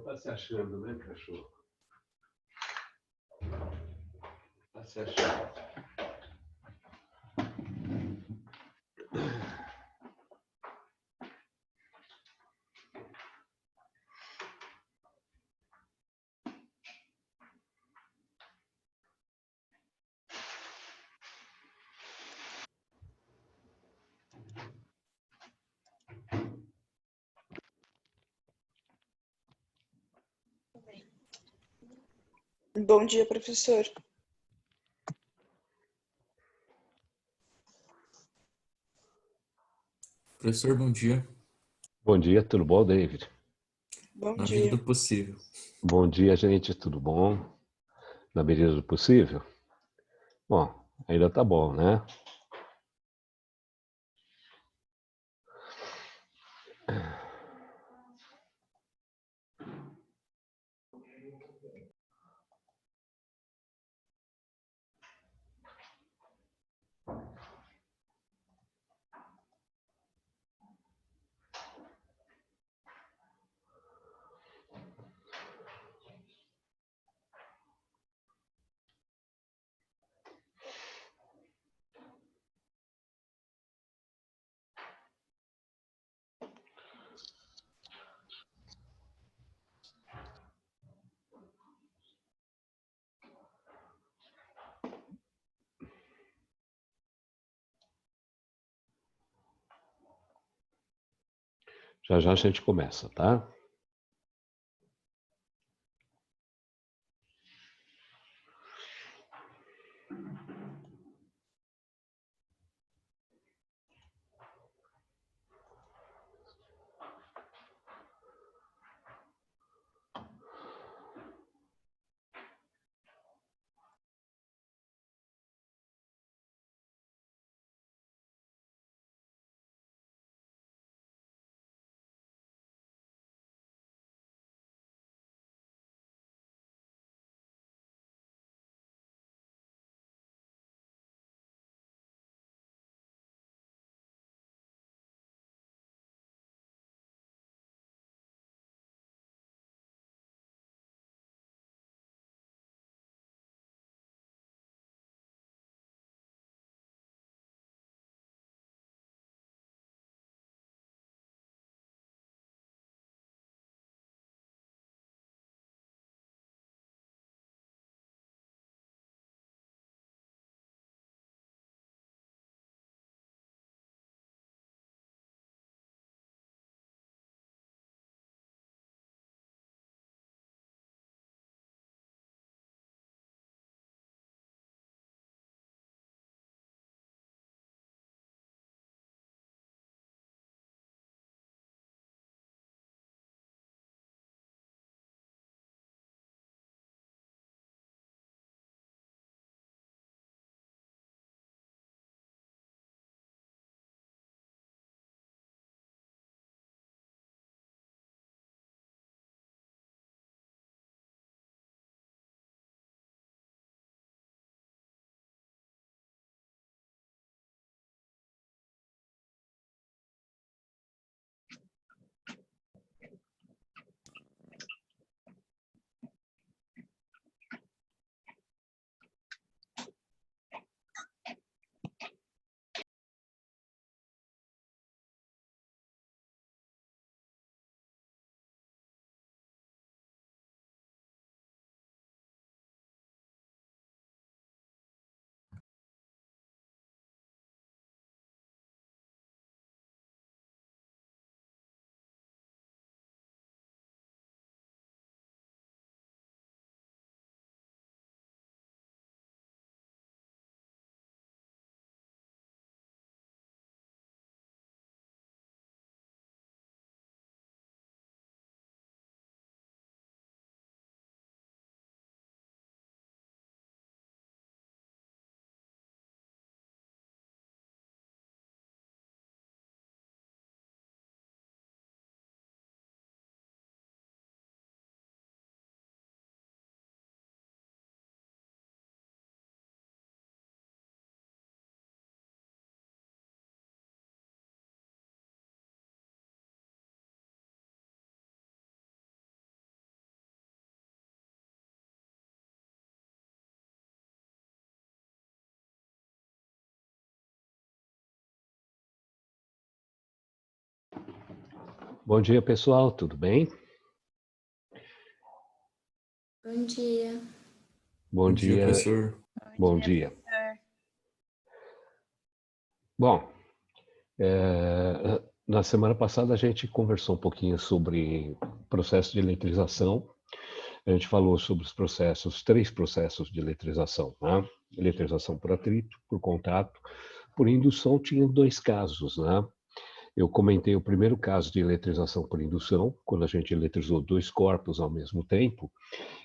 Tá se achando, né, cachorro? Tá se achando. Bom dia, professor. Professor, bom dia. Bom dia, tudo bom, David? Bom Na medida dia. do possível. Bom dia, gente, tudo bom? Na medida do possível? Bom, ainda tá bom, né? Já já a gente começa, tá? Bom dia, pessoal, tudo bem? Bom dia. Bom Bom dia, dia, professor. bom dia. Bom, na semana passada a gente conversou um pouquinho sobre processo de eletrização. A gente falou sobre os processos, 3 processos de eletrização, né? Eletrização por atrito, por contato, por indução tinha 2 casos, né? Eu comentei o primeiro caso de eletrização por indução, quando a gente eletrizou 2 corpos ao mesmo tempo,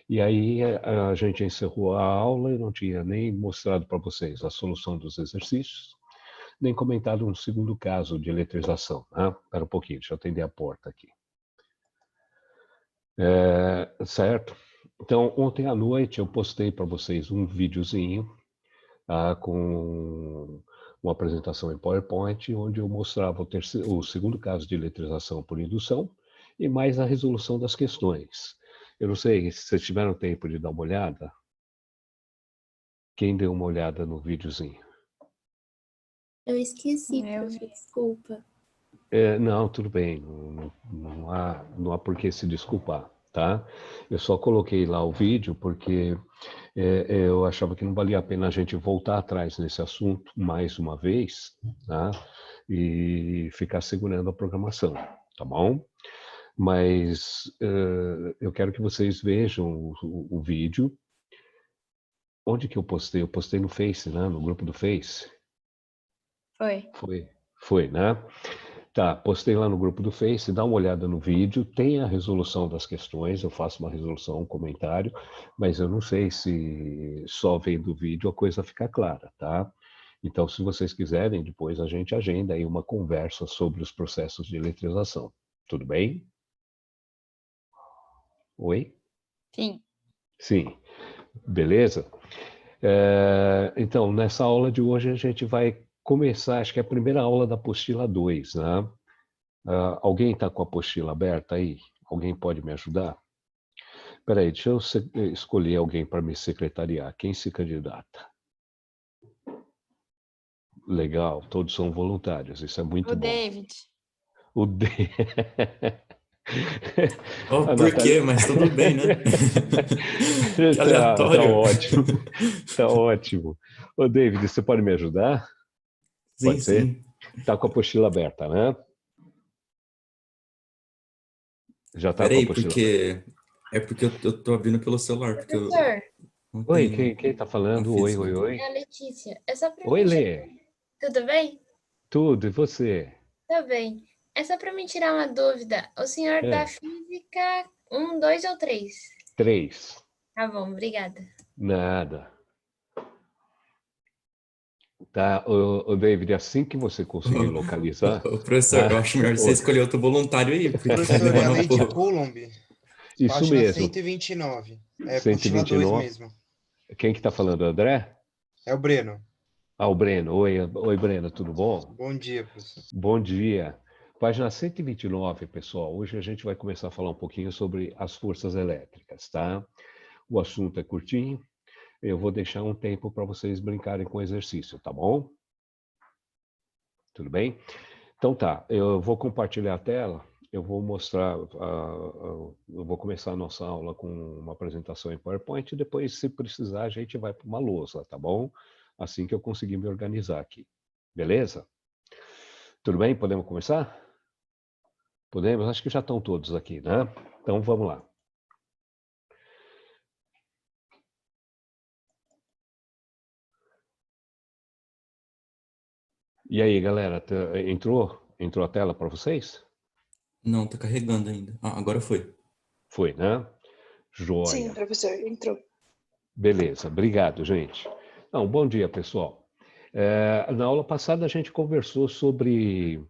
e aí a gente encerrou a aula e não tinha nem mostrado para vocês a solução dos exercícios, nem comentado um segundo caso de eletrização, né? Espera um pouquinho, deixa eu atender a porta aqui. Certo? Então, ontem à noite eu postei para vocês um videozinho com uma apresentação em PowerPoint, onde eu mostrava o segundo caso de eletrização por indução e mais a resolução das questões. Eu não sei se vocês tiveram tempo de dar uma olhada. Quem deu uma olhada no videozinho? Eu esqueci, prof, desculpa. Não, tudo bem, não há por que se desculpar, tá? Eu só coloquei lá o vídeo porque eu achava que não valia a pena a gente voltar atrás nesse assunto mais uma vez, tá? E ficar segurando a programação, tá bom? Mas eu quero que vocês vejam o vídeo. Onde que eu postei? Eu postei no Face, né? No grupo do Face. Foi, né? Tá, postei lá no grupo do Face, dá uma olhada no vídeo, tem a resolução das questões, eu faço uma resolução, um comentário, mas eu não sei se só vendo o vídeo a coisa fica clara, tá? Então, se vocês quiserem, depois a gente agenda aí uma conversa sobre os processos de eletrização. Tudo bem? Oi? Sim. Sim. Beleza? Então, nessa aula de hoje a gente vai começar, acho que é a primeira aula da apostila 2, né? Alguém está com a apostila aberta aí? Alguém pode me ajudar? Espera aí, deixa eu escolher alguém para me secretariar. Quem se candidata? Legal, todos são voluntários, isso é muito O bom. David. O D... Oh, A por quê? Mas tudo bem, né? Que Tá aleatório. ótimo, tá ótimo. Ô, David, você pode me ajudar? Sim, Pode ser? sim. Tá com a apostila aberta, né? Já tá com a Peraí, apostila aberta. porque eu tô abrindo pelo celular, porque eu Professor, não Oi, tenho quem tá a falando? Oi, física. oi, oi. é a Letícia. É só pra Oi, mim Lê. Tudo bem? Tudo, e você? Tá bem. É só pra me tirar uma dúvida. O senhor da física 1, 2 ou 3? 3. Tá bom, obrigada. Nada. Tá, o David, assim que você conseguir localizar, Ô, professor, eu acho melhor você oi, escolher outro voluntário aí, porque tá Professor, é a demorando um lei de pouco. Coulomb, isso página mesmo, 129. É apostila 2 129. mesmo. Quem que tá falando, André? É o Breno. O Breno. Oi, Breno, tudo bom? Bom dia, professor. Bom dia. Página 129, pessoal. Hoje a gente vai começar a falar um pouquinho sobre as forças elétricas, tá? O assunto é curtinho. Eu vou deixar um tempo para vocês brincarem com o exercício, tá bom? Tudo bem? Então tá, eu vou compartilhar a tela, eu vou mostrar, eu vou começar a nossa aula com uma apresentação em PowerPoint e depois, se precisar, a gente vai para uma lousa, tá bom? Assim que eu conseguir me organizar aqui. Beleza? Tudo bem? Podemos começar? Podemos? Acho que já estão todos aqui, né? Então vamos lá. E aí, galera, entrou? Entrou a tela para vocês? Não, tá carregando ainda. Ah, agora foi. Foi, né? Joia. Sim, professor, entrou. Beleza, obrigado, gente. Então, bom dia, pessoal. Na aula passada a gente conversou sobre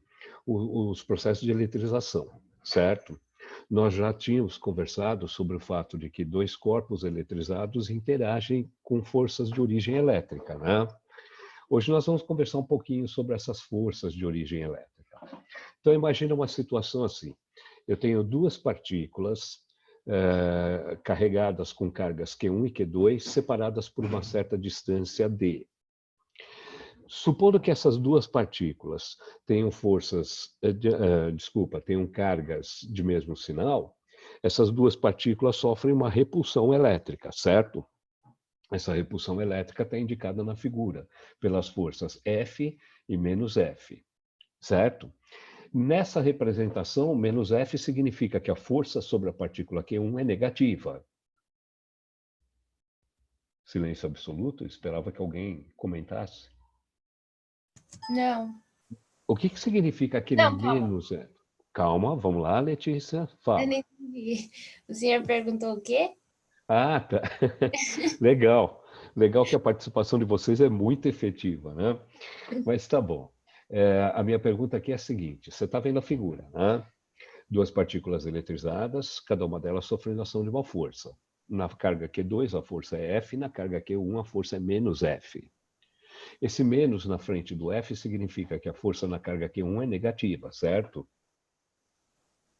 os processos de eletrização, certo? Nós já tínhamos conversado sobre o fato de que 2 corpos eletrizados interagem com forças de origem elétrica, né? Hoje nós vamos conversar um pouquinho sobre essas forças de origem elétrica. Então, imagina uma situação assim. Eu tenho 2 partículas carregadas com cargas Q1 e Q2, separadas por uma certa distância d. supondo que essas duas partículas tenham tenham cargas de mesmo sinal, essas duas partículas sofrem uma repulsão elétrica, certo? Essa repulsão elétrica está indicada na figura, pelas forças F e menos F, certo? Nessa representação, menos F significa que a força sobre a partícula Q1 é negativa. Silêncio absoluto, esperava que alguém comentasse. Não. O que significa aquele Não, calma. menos F? Calma, vamos lá, Letícia, fala. Eu não entendi. O senhor perguntou o quê? Ah, tá. Legal. Legal que a participação de vocês é muito efetiva, né? Mas tá bom. A minha pergunta aqui é a seguinte: você está vendo a figura, né? Duas partículas eletrizadas, cada uma delas sofrendo ação de uma força. Na carga Q2, a força é F, na carga Q1, a força é menos F. Esse menos na frente do F significa que a força na carga Q1 é negativa, certo?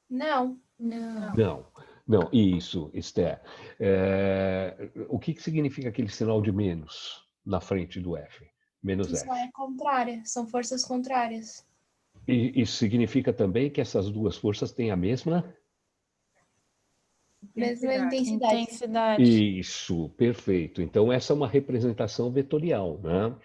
Não. Não, isso, Esther. O que significa aquele sinal de menos na frente do F? Menos Isso F. é contrária, são forças contrárias. E isso significa também que essas duas forças têm a mesma? Mesma intensidade. Isso, perfeito. Então, essa é uma representação vetorial, né?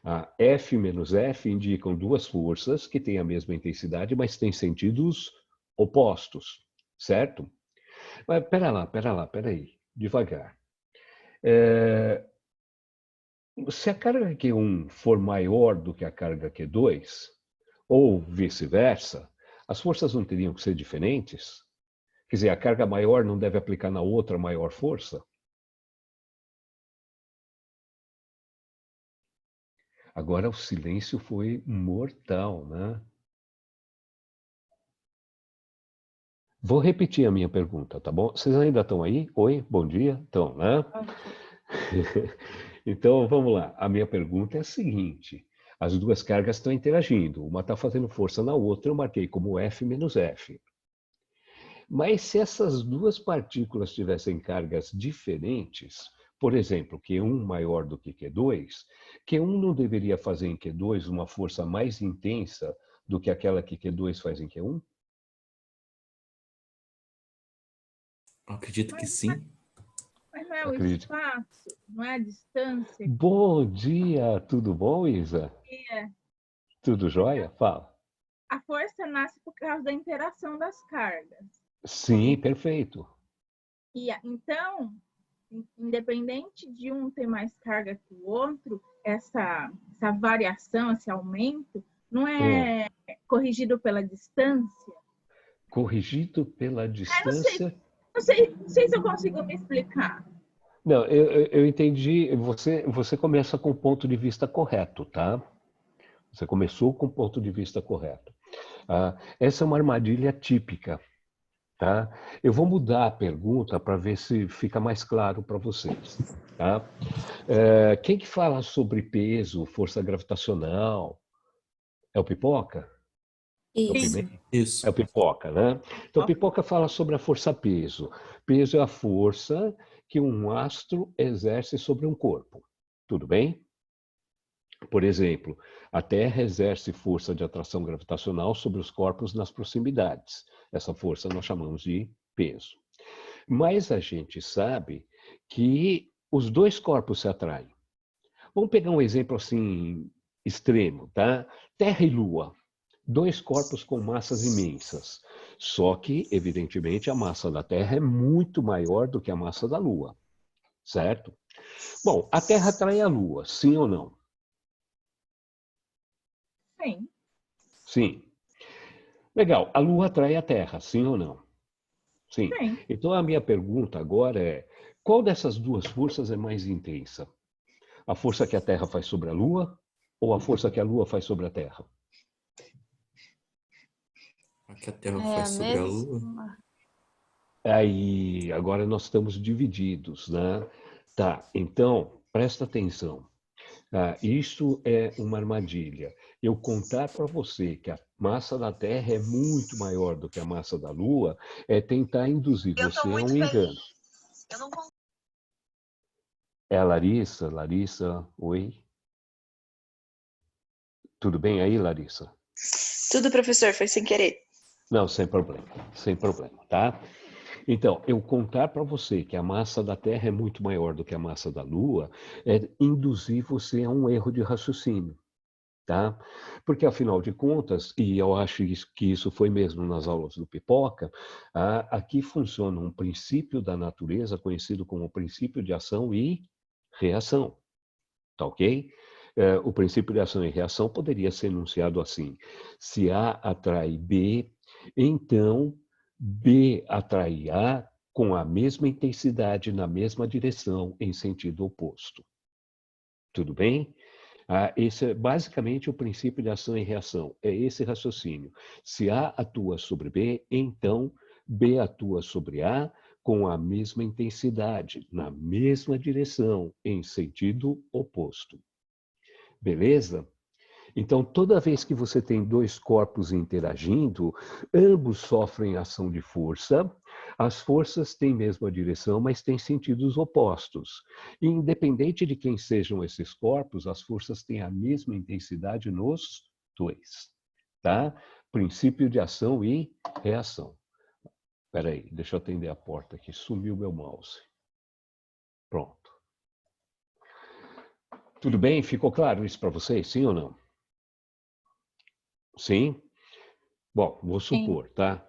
A F menos F indicam duas forças que têm a mesma intensidade, mas têm sentidos opostos, certo? Mas pera aí, devagar. Se a carga Q1 for maior do que a carga Q2, ou vice-versa, as forças não teriam que ser diferentes? Quer dizer, a carga maior não deve aplicar na outra maior força? Agora o silêncio foi mortal, né? Vou repetir a minha pergunta, tá bom? Vocês ainda estão aí? Oi, bom dia? Estão, né? Então, vamos lá. A minha pergunta é a seguinte. As duas cargas estão interagindo. Uma está fazendo força na outra, eu marquei como F menos F. Mas se essas duas partículas tivessem cargas diferentes, por exemplo, Q1 maior do que Q2, Q1 não deveria fazer em Q2 uma força mais intensa do que aquela que Q2 faz em Q1? Acredito que sim. Mas não é o Acredito. espaço, não é a distância. Bom dia, tudo bom, Isa? É. Tudo jóia? Fala. A força nasce por causa da interação das cargas. Sim, perfeito. Então, independente de um ter mais carga que o outro, essa variação, esse aumento, não é corrigido pela distância? Corrigido pela distância? Não sei se eu consigo me explicar. Não, eu entendi. Você começa com o ponto de vista correto, tá? Você começou com o ponto de vista correto. Essa é uma armadilha típica, tá? Eu vou mudar a pergunta para ver se fica mais claro para vocês, tá? Quem que fala sobre peso, força gravitacional? É o Pipoca? Isso. É o Pipoca, né? Então, o Pipoca fala sobre a força-peso. Peso é a força que um astro exerce sobre um corpo. Tudo bem? Por exemplo, a Terra exerce força de atração gravitacional sobre os corpos nas proximidades. Essa força nós chamamos de peso. Mas a gente sabe que os dois corpos se atraem. Vamos pegar um exemplo assim extremo, tá? Terra e Lua. Dois corpos com massas imensas. Só que, evidentemente, a massa da Terra é muito maior do que a massa da Lua. Certo? Bom, a Terra atrai a Lua, sim ou não? Sim. Sim. Legal. A Lua atrai a Terra, sim ou não? Sim. Sim. Então, a minha pergunta agora é: qual dessas duas forças é mais intensa? A força que a Terra faz sobre a Lua ou a força que a Lua faz sobre a Terra? A que a Terra faz sobre a Lua. Aí, agora nós estamos divididos, né? Tá, então, presta atenção. Isso é uma armadilha. Eu contar para você que a massa da Terra é muito maior do que a massa da Lua é tentar induzir você a um engano. É a Larissa? Larissa, oi? Tudo bem aí, Larissa? Tudo, professor, foi sem querer. Não, sem problema, tá? Então, eu contar para você que a massa da Terra é muito maior do que a massa da Lua é induzir você a um erro de raciocínio, tá? Porque, afinal de contas, e eu acho que isso foi mesmo nas aulas do Pipoca, aqui funciona um princípio da natureza conhecido como princípio de ação e reação, tá ok? O princípio de ação e reação poderia ser enunciado assim: se A atrai B, então B atrai A com a mesma intensidade, na mesma direção, em sentido oposto. Tudo bem? Esse é basicamente o princípio de ação e reação. É esse raciocínio. Se A atua sobre B, então B atua sobre A com a mesma intensidade, na mesma direção, em sentido oposto. Beleza? Então, toda vez que você tem dois corpos interagindo, ambos sofrem ação de força. As forças têm mesma direção, mas têm sentidos opostos. E, independente de quem sejam esses corpos, as forças têm a mesma intensidade nos dois. Tá? Princípio de ação e reação. Espera aí, deixa eu atender a porta aqui. Sumiu meu mouse. Pronto. Tudo bem? Ficou claro isso para vocês? Sim ou não? Sim? Bom, vou supor, tá?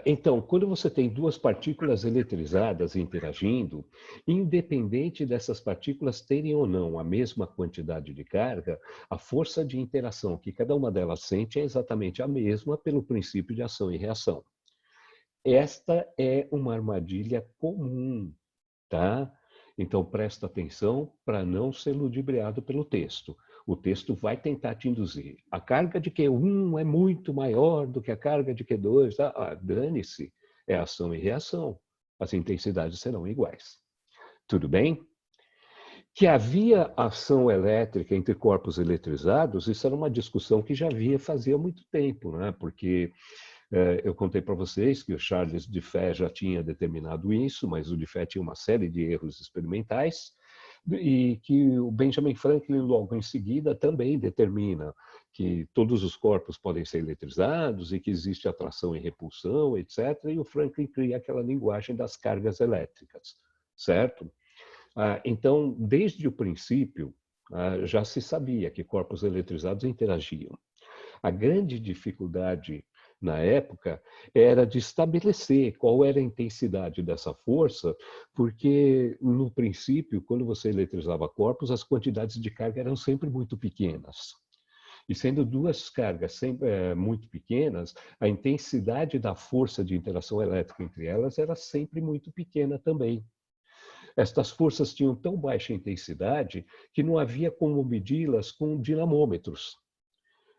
Então, quando você tem duas partículas eletrizadas interagindo, independente dessas partículas terem ou não a mesma quantidade de carga, a força de interação que cada uma delas sente é exatamente a mesma pelo princípio de ação e reação. Esta é uma armadilha comum, tá? Então, presta atenção para não ser ludibriado pelo texto. O texto vai tentar te induzir. A carga de Q1 é muito maior do que a carga de Q2. Dane-se, é ação e reação. As intensidades serão iguais. Tudo bem? Que havia ação elétrica entre corpos eletrizados, isso era uma discussão que já havia fazia muito tempo, né? Porque eu contei para vocês que o Charles Diffie já tinha determinado isso, mas o Diffie tinha uma série de erros experimentais, e que o Benjamin Franklin, logo em seguida, também determina que todos os corpos podem ser eletrizados e que existe atração e repulsão, etc. E o Franklin cria aquela linguagem das cargas elétricas, certo? Então, desde o princípio, já se sabia que corpos eletrizados interagiam. A grande dificuldade na época era de estabelecer qual era a intensidade dessa força, porque, no princípio, quando você eletrizava corpos, as quantidades de carga eram sempre muito pequenas. E sendo duas cargas sempre, muito pequenas, a intensidade da força de interação elétrica entre elas era sempre muito pequena também. Estas forças tinham tão baixa intensidade que não havia como medi-las com dinamômetros.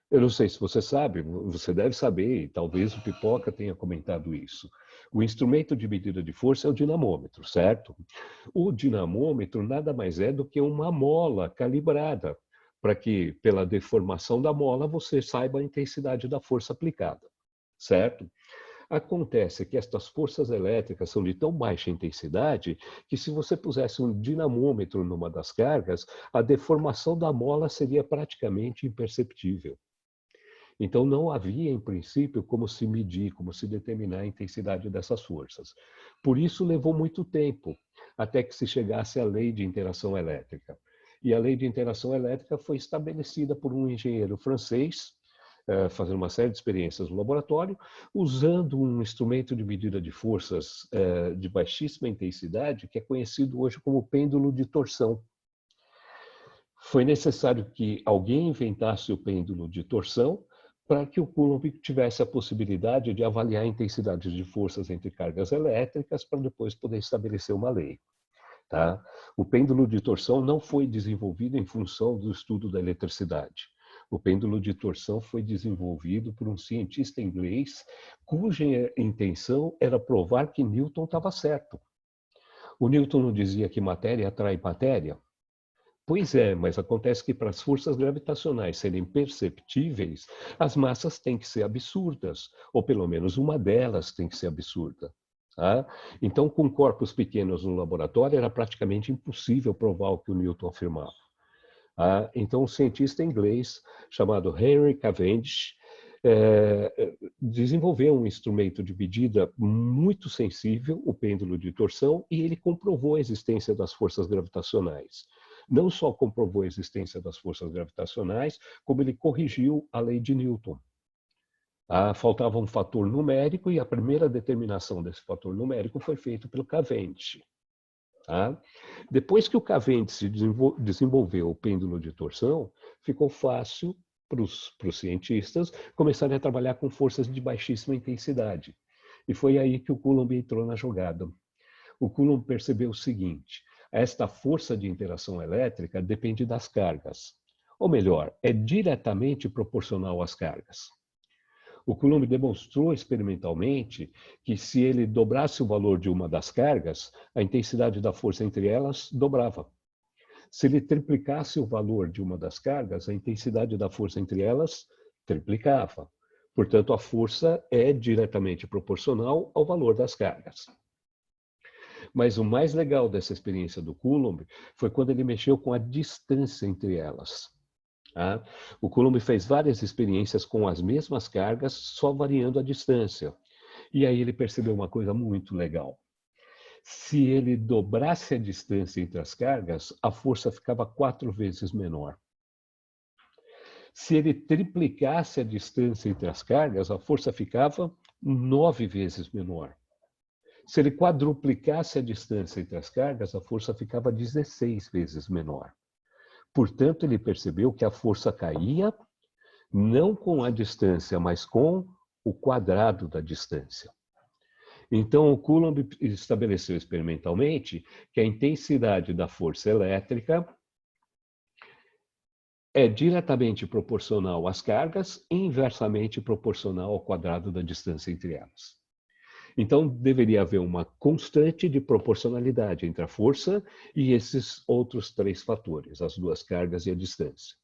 Eu não sei se você sabe, você deve saber, e talvez o Pipoca tenha comentado isso. O instrumento de medida de força é o dinamômetro, certo? O dinamômetro nada mais é do que uma mola calibrada, para que, pela deformação da mola, você saiba a intensidade da força aplicada, certo? Acontece que estas forças elétricas são de tão baixa intensidade que, se você pusesse um dinamômetro numa das cargas, a deformação da mola seria praticamente imperceptível. Então, não havia, em princípio, como se medir, como se determinar a intensidade dessas forças. Por isso, levou muito tempo até que se chegasse à lei de interação elétrica. E a lei de interação elétrica foi estabelecida por um engenheiro francês, fazendo uma série de experiências no laboratório, usando um instrumento de medida de forças de baixíssima intensidade, que é conhecido hoje como pêndulo de torção. Foi necessário que alguém inventasse o pêndulo de torção para que o Coulomb tivesse a possibilidade de avaliar a intensidade de forças entre cargas elétricas para depois poder estabelecer uma lei. Tá? O pêndulo de torção não foi desenvolvido em função do estudo da eletricidade. O pêndulo de torção foi desenvolvido por um cientista inglês cuja intenção era provar que Newton estava certo. O Newton não dizia que matéria atrai matéria? Pois é, mas acontece que para as forças gravitacionais serem perceptíveis, as massas têm que ser absurdas, ou pelo menos uma delas tem que ser absurda. Tá? Então, com corpos pequenos no laboratório, era praticamente impossível provar o que o Newton afirmava. Então, um cientista inglês chamado Henry Cavendish desenvolveu um instrumento de medida muito sensível, o pêndulo de torção, e ele comprovou a existência das forças gravitacionais. Não só comprovou a existência das forças gravitacionais, como ele corrigiu a lei de Newton. Faltava um fator numérico e a primeira determinação desse fator numérico foi feita pelo Cavendish. Depois que o Cavendish desenvolveu o pêndulo de torção, ficou fácil para os cientistas começarem a trabalhar com forças de baixíssima intensidade. E foi aí que o Coulomb entrou na jogada. O Coulomb percebeu o seguinte: esta força de interação elétrica depende das cargas. Ou melhor, é diretamente proporcional às cargas. O Coulomb demonstrou experimentalmente que se ele dobrasse o valor de uma das cargas, a intensidade da força entre elas dobrava. Se ele triplicasse o valor de uma das cargas, a intensidade da força entre elas triplicava. Portanto, a força é diretamente proporcional ao valor das cargas. Mas o mais legal dessa experiência do Coulomb foi quando ele mexeu com a distância entre elas. O Coulomb fez várias experiências com as mesmas cargas, só variando a distância. E aí ele percebeu uma coisa muito legal. Se ele dobrasse a distância entre as cargas, a força ficava 4 vezes menor. Se ele triplicasse a distância entre as cargas, a força ficava 9 vezes menor. Se ele quadruplicasse a distância entre as cargas, a força ficava 16 vezes menor. Portanto, ele percebeu que a força caía não com a distância, mas com o quadrado da distância. Então, o Coulomb estabeleceu experimentalmente que a intensidade da força elétrica é diretamente proporcional às cargas e inversamente proporcional ao quadrado da distância entre elas. Então, deveria haver uma constante de proporcionalidade entre a força e esses outros 3 fatores, as 2 cargas e a distância.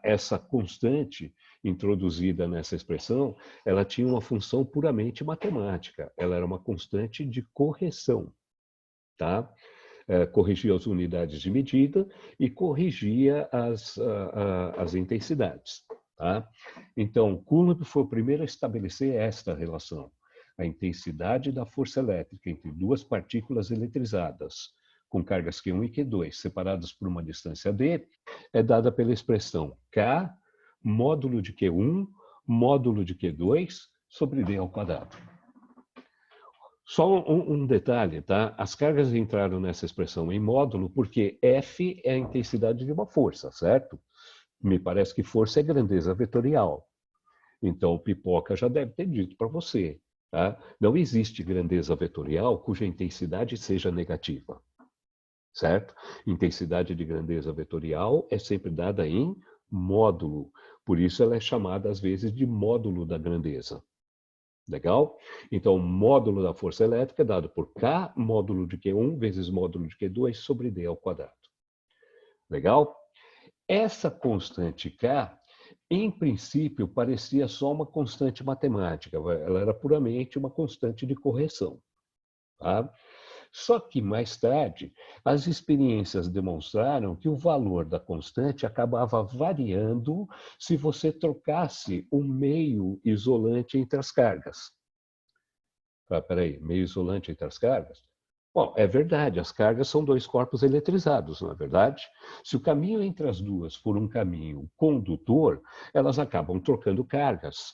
Essa constante introduzida nessa expressão, ela tinha uma função puramente matemática. Ela era uma constante de correção. Corrigia as unidades de medida e corrigia as intensidades. Então, Coulomb foi o primeiro a estabelecer esta relação. A intensidade da força elétrica entre 2 partículas eletrizadas, com cargas Q1 e Q2, separadas por uma distância d, é dada pela expressão K módulo de Q1 módulo de Q2 sobre d ao quadrado. Só um detalhe, As cargas entraram nessa expressão em módulo porque F é a intensidade de uma força, certo? Me parece que força é grandeza vetorial. Então, o Pipoca já deve ter dito para você. Não existe grandeza vetorial cuja intensidade seja negativa, certo? Intensidade de grandeza vetorial é sempre dada em módulo, por isso ela é chamada às vezes de módulo da grandeza. Legal? Então, o módulo da força elétrica é dado por K módulo de Q1 vezes módulo de Q2 sobre d ao quadrado. Legal? Essa constante K, em princípio, parecia só uma constante matemática. Ela era puramente uma constante de correção. Só que, mais tarde, as experiências demonstraram que o valor da constante acabava variando se você trocasse o meio isolante entre as cargas. Peraí, meio isolante entre as cargas? Bom, é verdade, as cargas são 2 corpos eletrizados, não é verdade? Se o caminho entre as duas for um caminho condutor, elas acabam trocando cargas,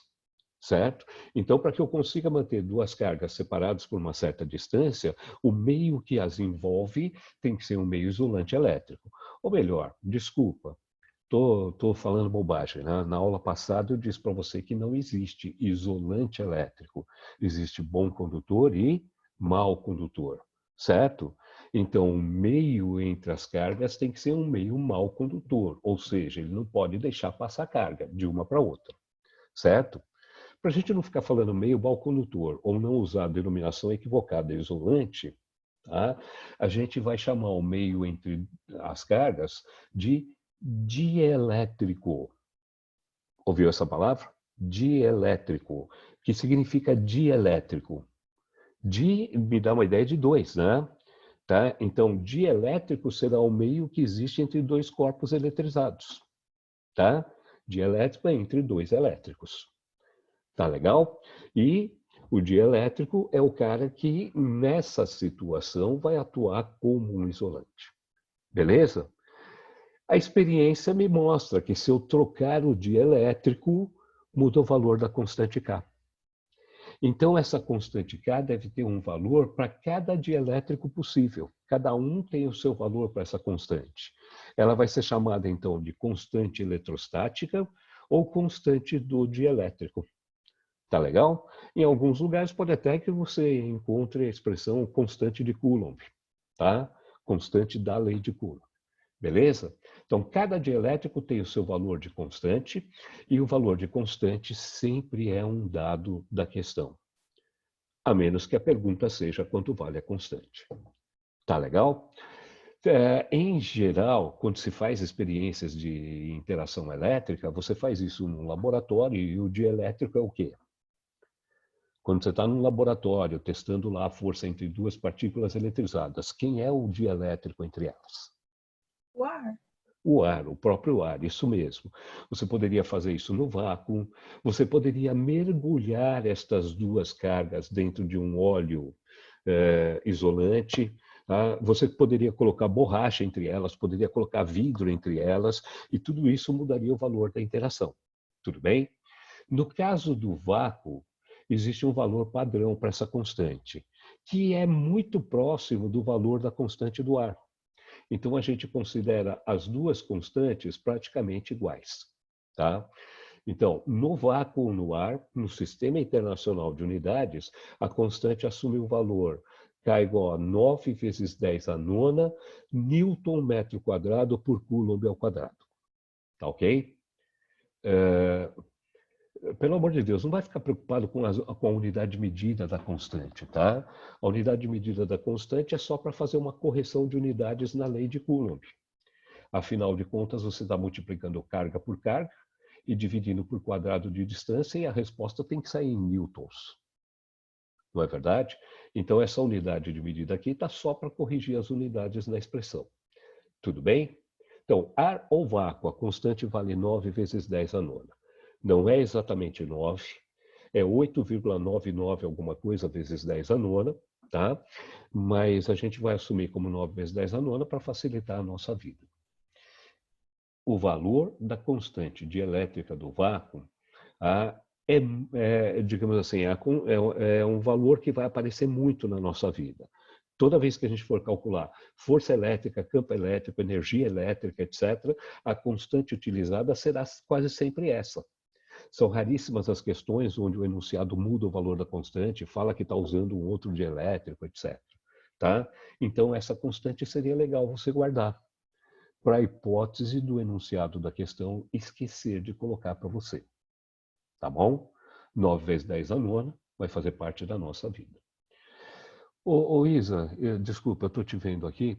certo? Então, para que eu consiga manter 2 cargas separadas por uma certa distância, o meio que as envolve tem que ser um meio isolante elétrico. Ou melhor, desculpa, estou falando bobagem, né? Na aula passada eu disse para você que não existe isolante elétrico. Existe bom condutor e mau condutor. Certo? Então, o meio entre as cargas tem que ser um meio mau condutor, ou seja, ele não pode deixar passar carga de uma para outra, certo? Para a gente não ficar falando meio mau condutor ou não usar a denominação equivocada isolante, a gente vai chamar o meio entre as cargas de dielétrico. Ouviu essa palavra? Dielétrico, que significa dielétrico. Me dá uma ideia de 2, né? Tá? Então, dielétrico será o meio que existe entre dois corpos eletrizados. Tá? Dielétrico é entre dois elétricos. Tá legal? E o dielétrico é o cara que, nessa situação, vai atuar como um isolante. Beleza? A experiência me mostra que se eu trocar o dielétrico, muda o valor da constante K. Então, essa constante K deve ter um valor para cada dielétrico possível. Cada um tem o seu valor para essa constante. Ela vai ser chamada, então, de constante eletrostática ou constante do dielétrico. Tá legal? Em alguns lugares pode até que você encontre a expressão constante de Coulomb, tá? Constante da lei de Coulomb. Beleza? Então, cada dielétrico tem o seu valor de constante, e o valor de constante sempre é um dado da questão. A menos que a pergunta seja quanto vale a constante. Tá legal? Em geral, quando se faz experiências de interação elétrica, você faz isso no laboratório, e o dielétrico é o quê? Quando você está num laboratório, testando lá a força entre duas partículas eletrizadas, quem é o dielétrico entre elas? O ar. O ar, o próprio ar, isso mesmo. Você poderia fazer isso no vácuo, você poderia mergulhar estas duas cargas dentro de um óleo isolante, tá? Você poderia colocar borracha entre elas, poderia colocar vidro entre elas, e tudo isso mudaria o valor da interação. Tudo bem? No caso do vácuo, existe um valor padrão para essa constante, que é muito próximo do valor da constante do ar. Então, a gente considera as duas constantes praticamente iguais. Tá? Então, no vácuo ou no ar, no Sistema Internacional de Unidades, a constante assume o valor K igual a 9 vezes 10 à nona Newton metro quadrado por Coulomb ao quadrado. Tá ok? Pelo amor de Deus, não vai ficar preocupado com a unidade de medida da constante, tá? A unidade de medida da constante é só para fazer uma correção de unidades na lei de Coulomb. Afinal de contas, você está multiplicando carga por carga e dividindo por quadrado de distância, e a resposta tem que sair em newtons. Não é verdade? Então, essa unidade de medida aqui está só para corrigir as unidades na expressão. Tudo bem? Então, ar ou vácuo, a constante vale 9 vezes 10 à nona. Não é exatamente 9, é 8,99 alguma coisa vezes 10 à nona, tá? Mas a gente vai assumir como 9 vezes 10 à nona para facilitar a nossa vida. O valor da constante dielétrica do vácuo digamos assim, é um valor que vai aparecer muito na nossa vida. Toda vez que a gente for calcular força elétrica, campo elétrico, energia elétrica, etc., a constante utilizada será quase sempre essa. São raríssimas as questões onde o enunciado muda o valor da constante, fala que está usando um outro dielétrico, etc. Tá? Então, essa constante seria legal você guardar, para a hipótese do enunciado da questão esquecer de colocar para você. Tá bom? 9 vezes 10 à nona vai fazer parte da nossa vida. Ô Isa, desculpa, eu estou te vendo aqui.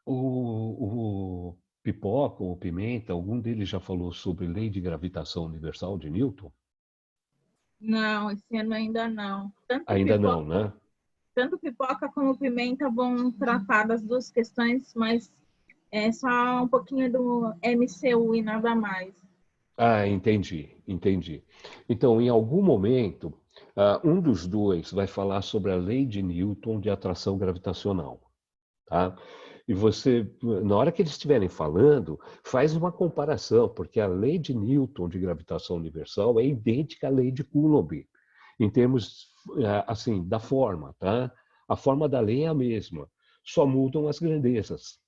O Pipoca ou Pimenta, algum deles já falou sobre lei de gravitação universal de Newton? Não, esse ano ainda não. Ainda não, né? Tanto Pipoca como Pimenta vão tratar das duas questões, mas é só um pouquinho do MCU e nada mais. Ah, entendi. Então, em algum momento, um dos dois vai falar sobre a lei de Newton de atração gravitacional, tá? E você, na hora que eles estiverem falando, faz uma comparação, porque a lei de Newton de gravitação universal é idêntica à lei de Coulomb, em termos, assim, da forma, tá? A forma da lei é a mesma, só mudam as grandezas,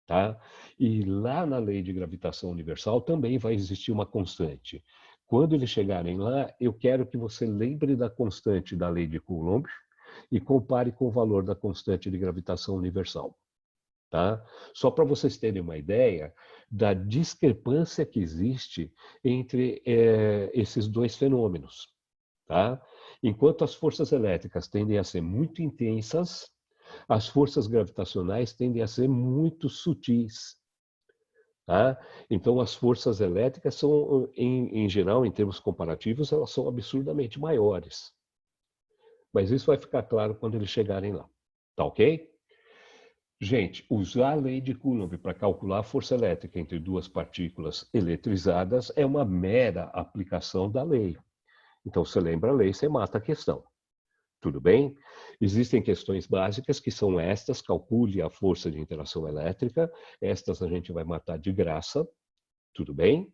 tá? E lá na lei de gravitação universal também vai existir uma constante. Quando eles chegarem lá, eu quero que você lembre da constante da lei de Coulomb e compare com o valor da constante de gravitação universal. Tá? Só para vocês terem uma ideia da discrepância que existe entre esses dois fenômenos. Tá? Enquanto as forças elétricas tendem a ser muito intensas, as forças gravitacionais tendem a ser muito sutis. Tá? Então, as forças elétricas são, em geral, em termos comparativos, elas são absurdamente maiores. Mas isso vai ficar claro quando eles chegarem lá. Tá ok? Gente, usar a lei de Coulomb para calcular a força elétrica entre duas partículas eletrizadas é uma mera aplicação da lei. Então, você lembra a lei, você mata a questão. Tudo bem? Existem questões básicas que são estas, calcule a força de interação elétrica. Estas a gente vai matar de graça. Tudo bem?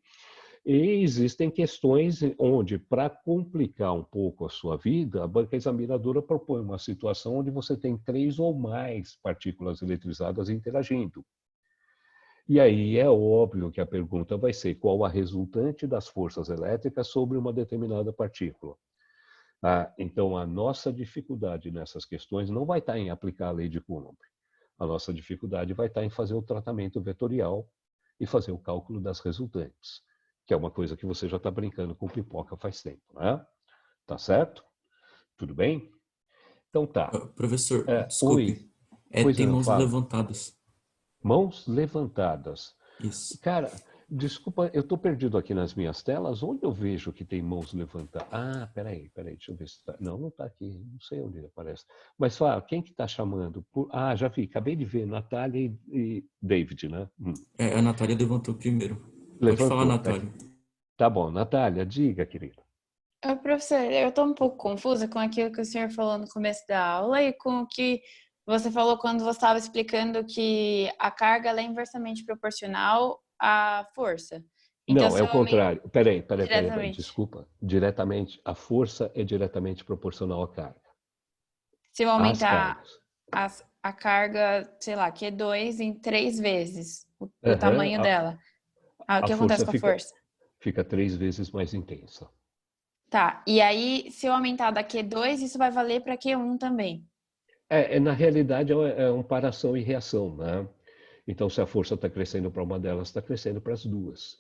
E existem questões onde, para complicar um pouco a sua vida, a banca examinadora propõe uma situação onde você tem 3 ou mais partículas eletrizadas interagindo. E aí é óbvio que a pergunta vai ser qual a resultante das forças elétricas sobre uma determinada partícula. Então, a nossa dificuldade nessas questões não vai estar em aplicar a lei de Coulomb. A nossa dificuldade vai estar em fazer o tratamento vetorial e fazer o cálculo das resultantes, que é uma coisa que você já está brincando com pipoca faz tempo, né? Tá certo? Tudo bem? Então tá. Professor, Oi. desculpe. Tem não, mãos fala. levantadas. Mãos levantadas. Isso. Cara, desculpa, eu estou perdido aqui nas minhas telas. Onde eu vejo que tem mãos levantadas? Ah, peraí, deixa eu ver se está. Não está aqui. Não sei onde aparece. Mas fala, quem que está chamando? Ah, já vi, acabei de ver. Natália e David, né? A Natália levantou primeiro. Levantou, pode falar, Natália. Tá bom, Natália, diga, querida. Professor, eu estou um pouco confusa com aquilo que o senhor falou no começo da aula e com o que você falou quando você estava explicando que a carga ela é inversamente proporcional à força. Então, não, é o contrário. Peraí, desculpa. Diretamente, a força é diretamente proporcional à carga. Se eu aumentar a carga, sei lá, Q2 em 3 vezes o tamanho dela, o que acontece com a força? Fica 3 vezes mais intensa. Tá, e aí, se eu aumentar da Q2, isso vai valer para Q1 também? Na realidade, é uma paração e reação, né? Então, se a força está crescendo para uma delas, está crescendo para as duas.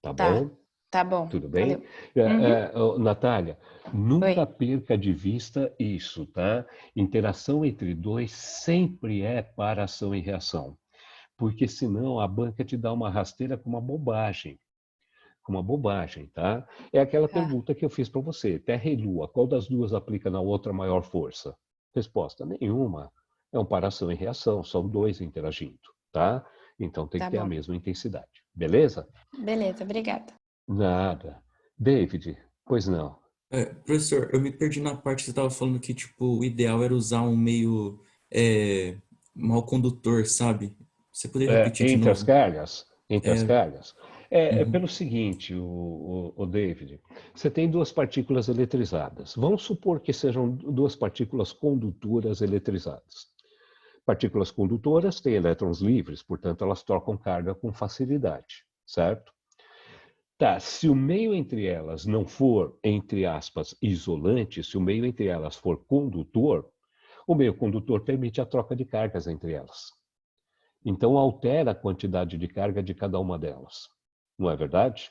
Tá bom? Tá bom. Tudo bem? Natália, nunca perca de vista isso, tá? Interação entre dois sempre é paração e reação. Porque senão a banca te dá uma rasteira com uma bobagem. Tá? É aquela pergunta que eu fiz para você. Terra e Lua, qual das duas aplica na outra maior força? Resposta, nenhuma. É uma paração e reação, são dois interagindo, tá? Então tem que ter a mesma intensidade. Beleza? Beleza, obrigada. Nada. David, pois não. Professor, eu me perdi na parte que você estava falando que o ideal era usar um meio mal condutor, sabe? Você poderia repetir de novo? Entre as cargas? É pelo seguinte, o David, você tem duas partículas eletrizadas. Vamos supor que sejam duas partículas condutoras eletrizadas. Partículas condutoras têm elétrons livres, portanto, elas trocam carga com facilidade, certo? Tá, se o meio entre elas não for, entre aspas, isolante, se o meio entre elas for condutor, o meio condutor permite a troca de cargas entre elas. Então, altera a quantidade de carga de cada uma delas. Não é verdade?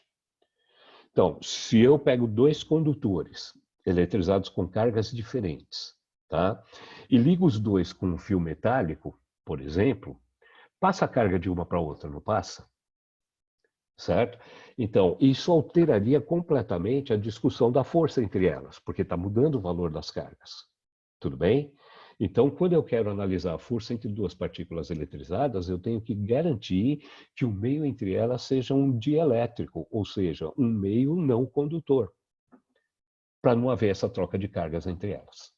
Então, se eu pego dois condutores eletrizados com cargas diferentes, tá? E ligo os dois com um fio metálico, por exemplo, passa a carga de uma para a outra, não passa? Certo? Então, isso alteraria completamente a discussão da força entre elas, porque está mudando o valor das cargas. Tudo bem? Então, quando eu quero analisar a força entre duas partículas eletrizadas, eu tenho que garantir que o meio entre elas seja um dielétrico, ou seja, um meio não condutor, para não haver essa troca de cargas entre elas.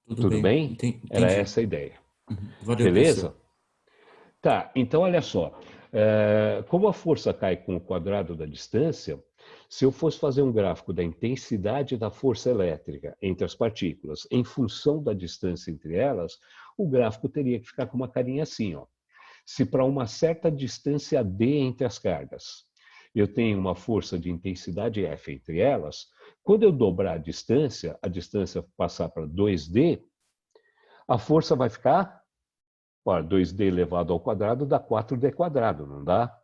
Tudo bem? Entendi. Era essa a ideia. Valeu, beleza? Professor. Tá, então olha só. Como a força cai com o quadrado da distância, se eu fosse fazer um gráfico da intensidade da força elétrica entre as partículas em função da distância entre elas, o gráfico teria que ficar com uma carinha assim, ó. Se para uma certa distância d entre as cargas, eu tenho uma força de intensidade F entre elas, quando eu dobrar a distância passar para 2d, a força vai ficar, 2d elevado ao quadrado dá 4d quadrado, não dá?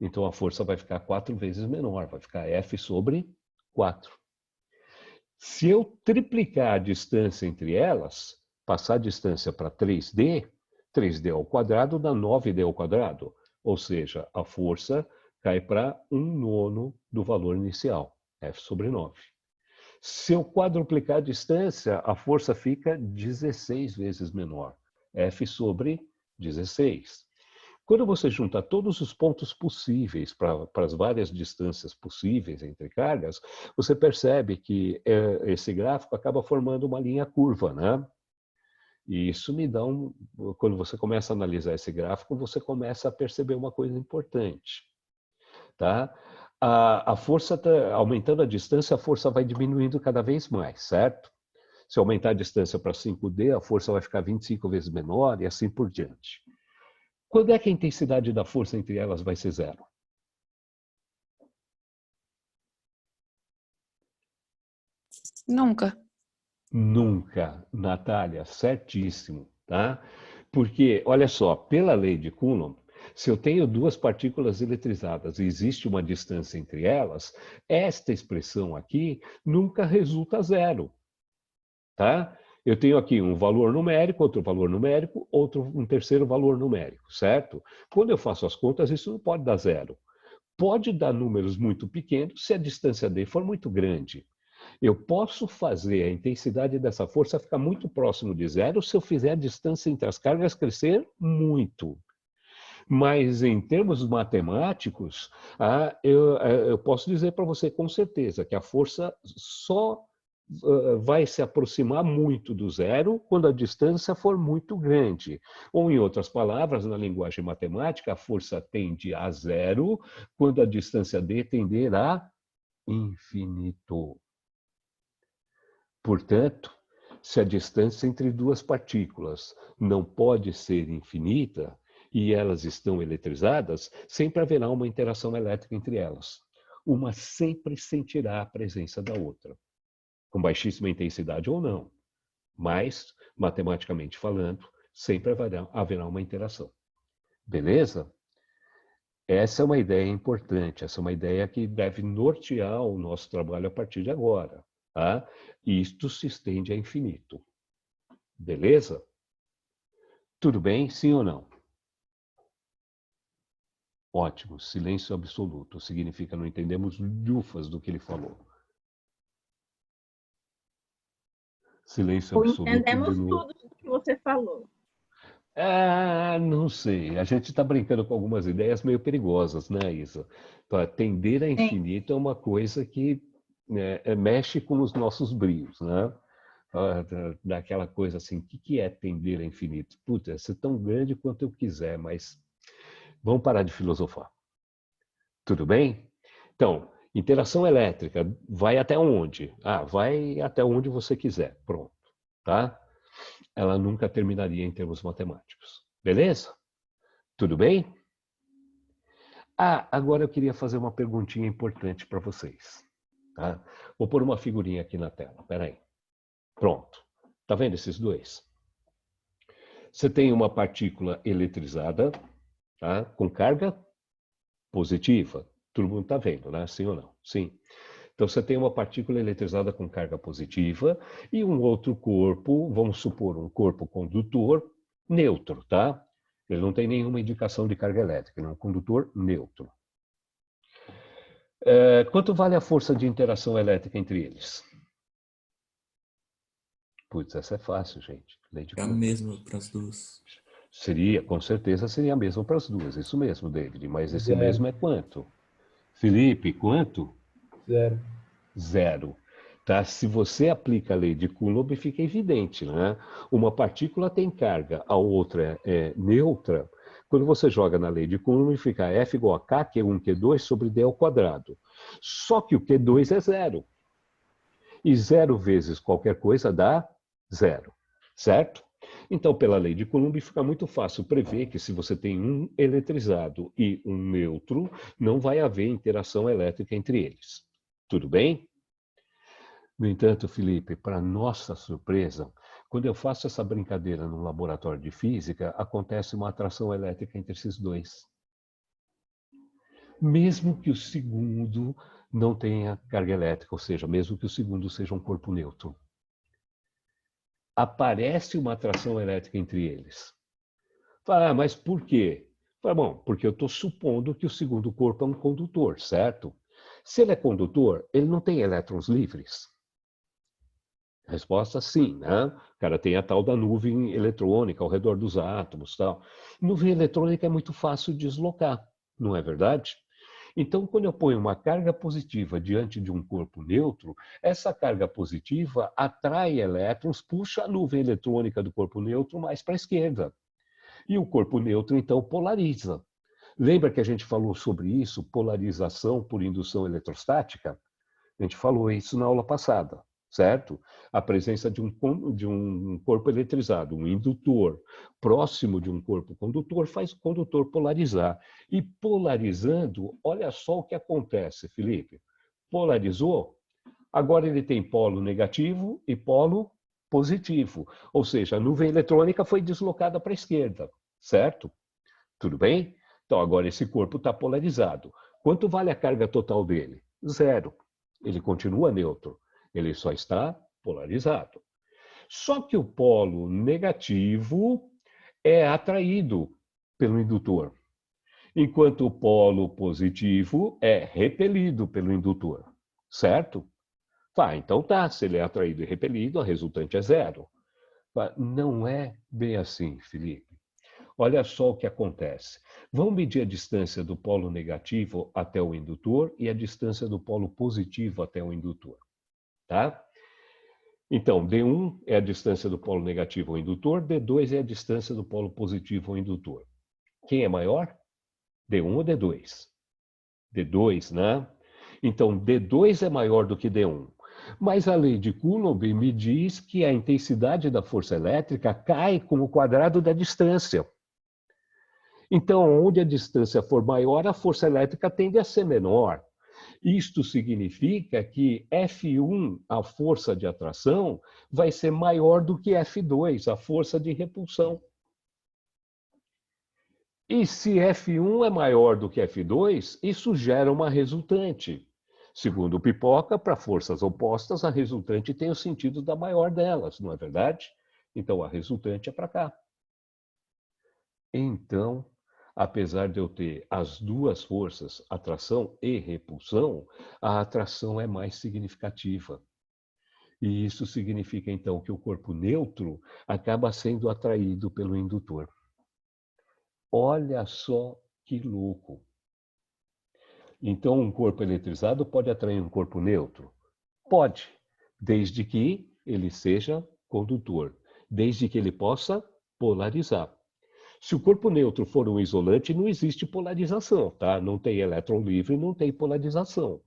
Então, a força vai ficar 4 vezes menor, vai ficar F sobre 4. Se eu triplicar a distância entre elas, passar a distância para 3D, 3D ao quadrado dá 9D ao quadrado. Ou seja, a força cai para 1/9 do valor inicial, F sobre 9. Se eu quadruplicar a distância, a força fica 16 vezes menor. F sobre 16. Quando você junta todos os pontos possíveis para as várias distâncias possíveis entre cargas, você percebe que esse gráfico acaba formando uma linha curva, né? E isso me dá quando você começa a analisar esse gráfico, você começa a perceber uma coisa importante, tá? A força aumentando a distância, a força vai diminuindo cada vez mais, certo? Se aumentar a distância para 5D, a força vai ficar 25 vezes menor e assim por diante. Quando é que a intensidade da força entre elas vai ser zero? Nunca. Nunca, Natália, certíssimo, tá? Porque, olha só, pela lei de Coulomb, se eu tenho duas partículas eletrizadas e existe uma distância entre elas, esta expressão aqui nunca resulta zero, tá? Eu tenho aqui um valor numérico, outro valor numérico, um terceiro valor numérico, certo? Quando eu faço as contas, isso não pode dar zero. Pode dar números muito pequenos se a distância D for muito grande. Eu posso fazer a intensidade dessa força ficar muito próximo de zero se eu fizer a distância entre as cargas crescer muito. Mas em termos matemáticos, eu posso dizer para você com certeza que a força só vai se aproximar muito do zero quando a distância for muito grande. Ou, em outras palavras, na linguagem matemática, a força tende a zero quando a distância d tender a infinito. Portanto, se a distância entre duas partículas não pode ser infinita e elas estão eletrizadas, sempre haverá uma interação elétrica entre elas. Uma sempre sentirá a presença da outra, com baixíssima intensidade ou não. Mas, matematicamente falando, sempre haverá uma interação. Beleza? Essa é uma ideia importante, essa é uma ideia que deve nortear o nosso trabalho a partir de agora. Tá? E isto se estende a infinito. Beleza? Tudo bem, sim ou não? Ótimo, silêncio absoluto. Significa não entendemos lufas do que ele falou. Silêncio absoluto. Entendemos tudo do que você falou. Não sei. A gente está brincando com algumas ideias meio perigosas, né, Isa? Tender a infinito é uma coisa que mexe com os nossos brios, né? Daquela coisa assim, o que é tender a infinito? Puta, é ser tão grande quanto eu quiser, mas vamos parar de filosofar. Tudo bem? Então, interação elétrica vai até onde? Vai até onde você quiser. Pronto, tá? Ela nunca terminaria em termos matemáticos. Beleza? Tudo bem? Agora eu queria fazer uma perguntinha importante para vocês. Tá? Vou pôr uma figurinha aqui na tela. Espera aí. Pronto. Tá vendo esses dois? Você tem uma partícula eletrizada, tá? Com carga positiva. Todo mundo está vendo, né? Sim ou não? Sim. Então, você tem uma partícula eletrizada com carga positiva e um outro corpo, vamos supor, um corpo condutor neutro, tá? Ele não tem nenhuma indicação de carga elétrica, ele é um condutor neutro. Quanto vale a força de interação elétrica entre eles? Putz, essa é fácil, gente. É a mesma para as duas. Com certeza seria a mesma para as duas. Isso mesmo, David. Mas esse mesmo é quanto? Felipe, quanto? Zero. Zero. Tá? Se você aplica a lei de Coulomb, fica evidente, né? Uma partícula tem carga, a outra é neutra. Quando você joga na lei de Coulomb, fica F igual a K, Q1, Q2, sobre D ao quadrado. Só que o Q2 é zero. E zero vezes qualquer coisa dá zero. Certo? Então, pela lei de Coulomb, fica muito fácil prever que se você tem um eletrizado e um neutro, não vai haver interação elétrica entre eles. Tudo bem? No entanto, Felipe, para nossa surpresa, quando eu faço essa brincadeira no laboratório de física, acontece uma atração elétrica entre esses dois. Mesmo que o segundo não tenha carga elétrica, ou seja, mesmo que o segundo seja um corpo neutro. Aparece uma atração elétrica entre eles. Fala, mas por quê? Fala, bom, porque eu estou supondo que o segundo corpo é um condutor, certo? Se ele é condutor, ele não tem elétrons livres. Resposta sim, né? O cara tem a tal da nuvem eletrônica ao redor dos átomos, tal. Nuvem eletrônica é muito fácil de deslocar, não é verdade? Então, quando eu ponho uma carga positiva diante de um corpo neutro, essa carga positiva atrai elétrons, puxa a nuvem eletrônica do corpo neutro mais para a esquerda. E o corpo neutro, então, polariza. Lembra que a gente falou sobre isso, polarização por indução eletrostática? A gente falou isso na aula passada, certo? A presença de um corpo eletrizado, um indutor, próximo de um corpo condutor, faz o condutor polarizar. E polarizando, olha só o que acontece, Felipe. Polarizou, agora ele tem polo negativo e polo positivo. Ou seja, a nuvem eletrônica foi deslocada para a esquerda, certo? Tudo bem? Então, agora esse corpo está polarizado. Quanto vale a carga total dele? 0. Ele continua neutro, ele só está polarizado. Só que o polo negativo é atraído pelo indutor, enquanto o polo positivo é repelido pelo indutor, certo? Então tá, se ele é atraído e repelido, a resultante é 0. Não é bem assim, Felipe. Olha só o que acontece. Vamos medir a distância do polo negativo até o indutor e a distância do polo positivo até o indutor, tá? Então, D1 é a distância do polo negativo ao indutor, D2 é a distância do polo positivo ao indutor. Quem é maior? D1 ou D2? D2, né? Então, D2 é maior do que D1. Mas a lei de Coulomb me diz que a intensidade da força elétrica cai com o quadrado da distância. Então, onde a distância for maior, a força elétrica tende a ser menor. Isto significa que F1, a força de atração, vai ser maior do que F2, a força de repulsão. E se F1 é maior do que F2, isso gera uma resultante. Segundo o Pipoca, para forças opostas, a resultante tem o sentido da maior delas, não é verdade? Então, a resultante é para cá. Então, apesar de eu ter as duas forças, atração e repulsão, a atração é mais significativa. E isso significa, então, que o corpo neutro acaba sendo atraído pelo indutor. Olha só que louco. Então, um corpo eletrizado pode atrair um corpo neutro? Pode, desde que ele seja condutor, desde que ele possa polarizar. Se o corpo neutro for um isolante, não existe polarização, tá? Não tem elétron livre, não tem polarização.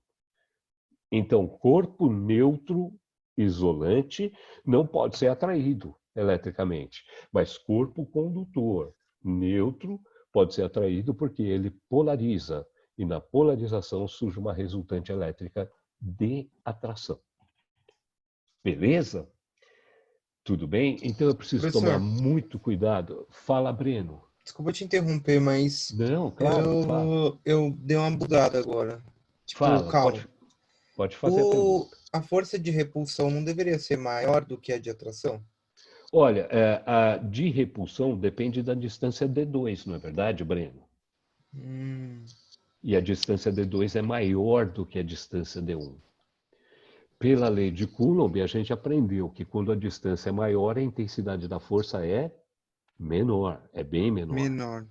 Então, corpo neutro isolante não pode ser atraído eletricamente, mas corpo condutor neutro pode ser atraído porque ele polariza, e na polarização surge uma resultante elétrica de atração. Beleza? Tudo bem? Então eu preciso tomar muito cuidado. Fala, Breno. Desculpa te interromper, mas não, claro, eu dei uma bugada agora. Tipo, fala, calma. Pode fazer a pergunta. A força de repulsão não deveria ser maior do que a de atração? Olha, a de repulsão depende da distância D2, não é verdade, Breno? E a distância D2 é maior do que a distância D1. Pela lei de Coulomb, a gente aprendeu que quando a distância é maior, a intensidade da força é menor, é bem menor. Menor.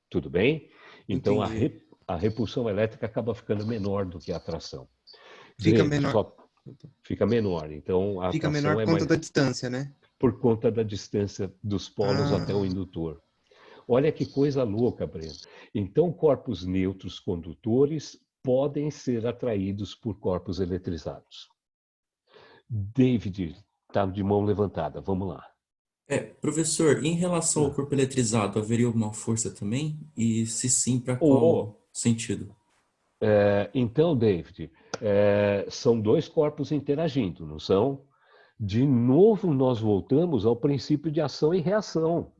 Tudo bem? Então, Entendi. a repulsão elétrica acaba ficando menor do que a atração. Fica menor. Fica menor. Então, a Fica atração menor por conta da distância, né? Por conta da distância dos polos até o indutor. Olha que coisa louca, Breno. Então, corpos neutros condutores podem ser atraídos por corpos eletrizados. David está de mão levantada. Vamos lá. Professor, em relação ao corpo eletrizado, haveria alguma força também? E se sim, para qual sentido? Então, David, são dois corpos interagindo, não são? De novo, nós voltamos ao princípio de ação e reação.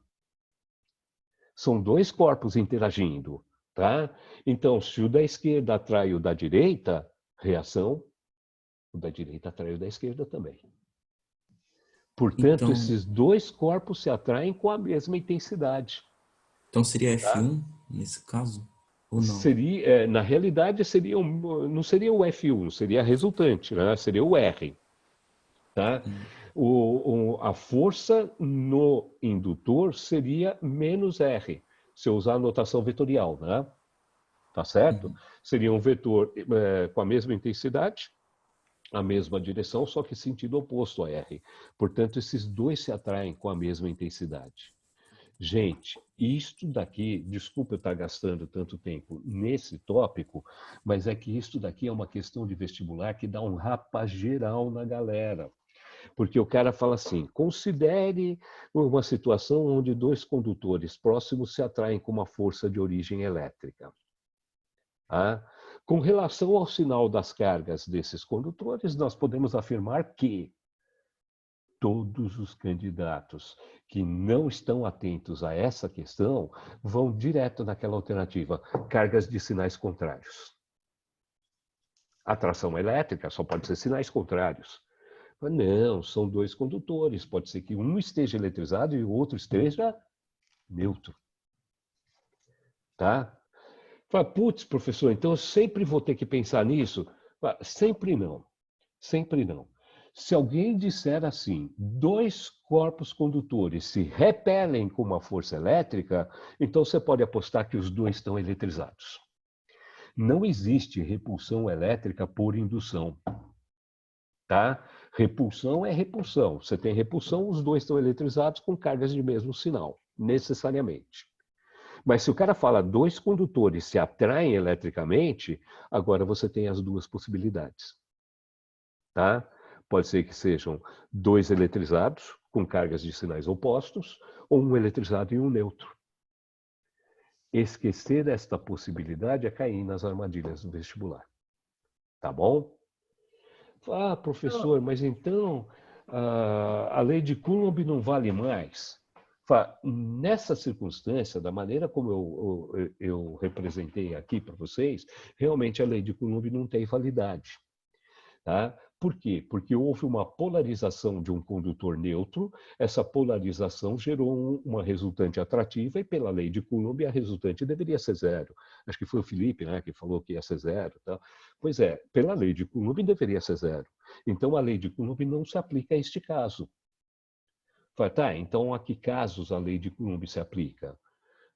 São dois corpos interagindo, tá? Então, se o da esquerda atrai o da direita, reação, o da direita atrai o da esquerda também. Portanto, Então, esses dois corpos se atraem com a mesma intensidade. Então seria F1 nesse caso? Ou não? Seria, na realidade, não seria o F1, seria a resultante, né? Seria o R. Tá? A força no indutor seria menos R, se eu usar a notação vetorial, né? Tá certo? Seria um vetor com a mesma intensidade, a mesma direção, só que sentido oposto a R. Portanto, esses dois se atraem com a mesma intensidade. Gente, isto daqui, desculpa eu estar gastando tanto tempo nesse tópico, mas é que isto daqui é uma questão de vestibular que dá um rapa geral na galera. Porque o cara fala assim, considere uma situação onde dois condutores próximos se atraem com uma força de origem elétrica. Tá? Com relação ao sinal das cargas desses condutores, nós podemos afirmar que todos os candidatos que não estão atentos a essa questão vão direto naquela alternativa, cargas de sinais contrários. Atração elétrica só pode ser sinais contrários. Mas não, são dois condutores. Pode ser que um esteja eletrizado e o outro esteja neutro. Tá? Fala, putz, professor, então eu sempre vou ter que pensar nisso? Fala, sempre não. Sempre não. Se alguém disser assim, dois corpos condutores se repelem com uma força elétrica, então você pode apostar que os dois estão eletrizados. Não existe repulsão elétrica por indução. Tá? Repulsão é repulsão. Você tem repulsão, os dois estão eletrizados com cargas de mesmo sinal, necessariamente. Mas se o cara fala dois condutores se atraem eletricamente, agora você tem as duas possibilidades. Tá? Pode ser que sejam dois eletrizados com cargas de sinais opostos, ou um eletrizado e um neutro. Esquecer esta possibilidade é cair nas armadilhas do vestibular. Tá bom? Ah, professor, mas então a lei de Coulomb não vale mais? Nessa circunstância, da maneira como eu representei aqui para vocês, realmente a lei de Coulomb não tem validade. Tá? Por quê? Porque houve uma polarização de um condutor neutro, essa polarização gerou uma resultante atrativa e pela lei de Coulomb a resultante deveria ser zero. Acho que foi o Felipe, né, que falou que ia ser zero. Tá? Pois é, pela lei de Coulomb deveria ser zero. Então a lei de Coulomb não se aplica a este caso. Tá, então a que casos a lei de Coulomb se aplica?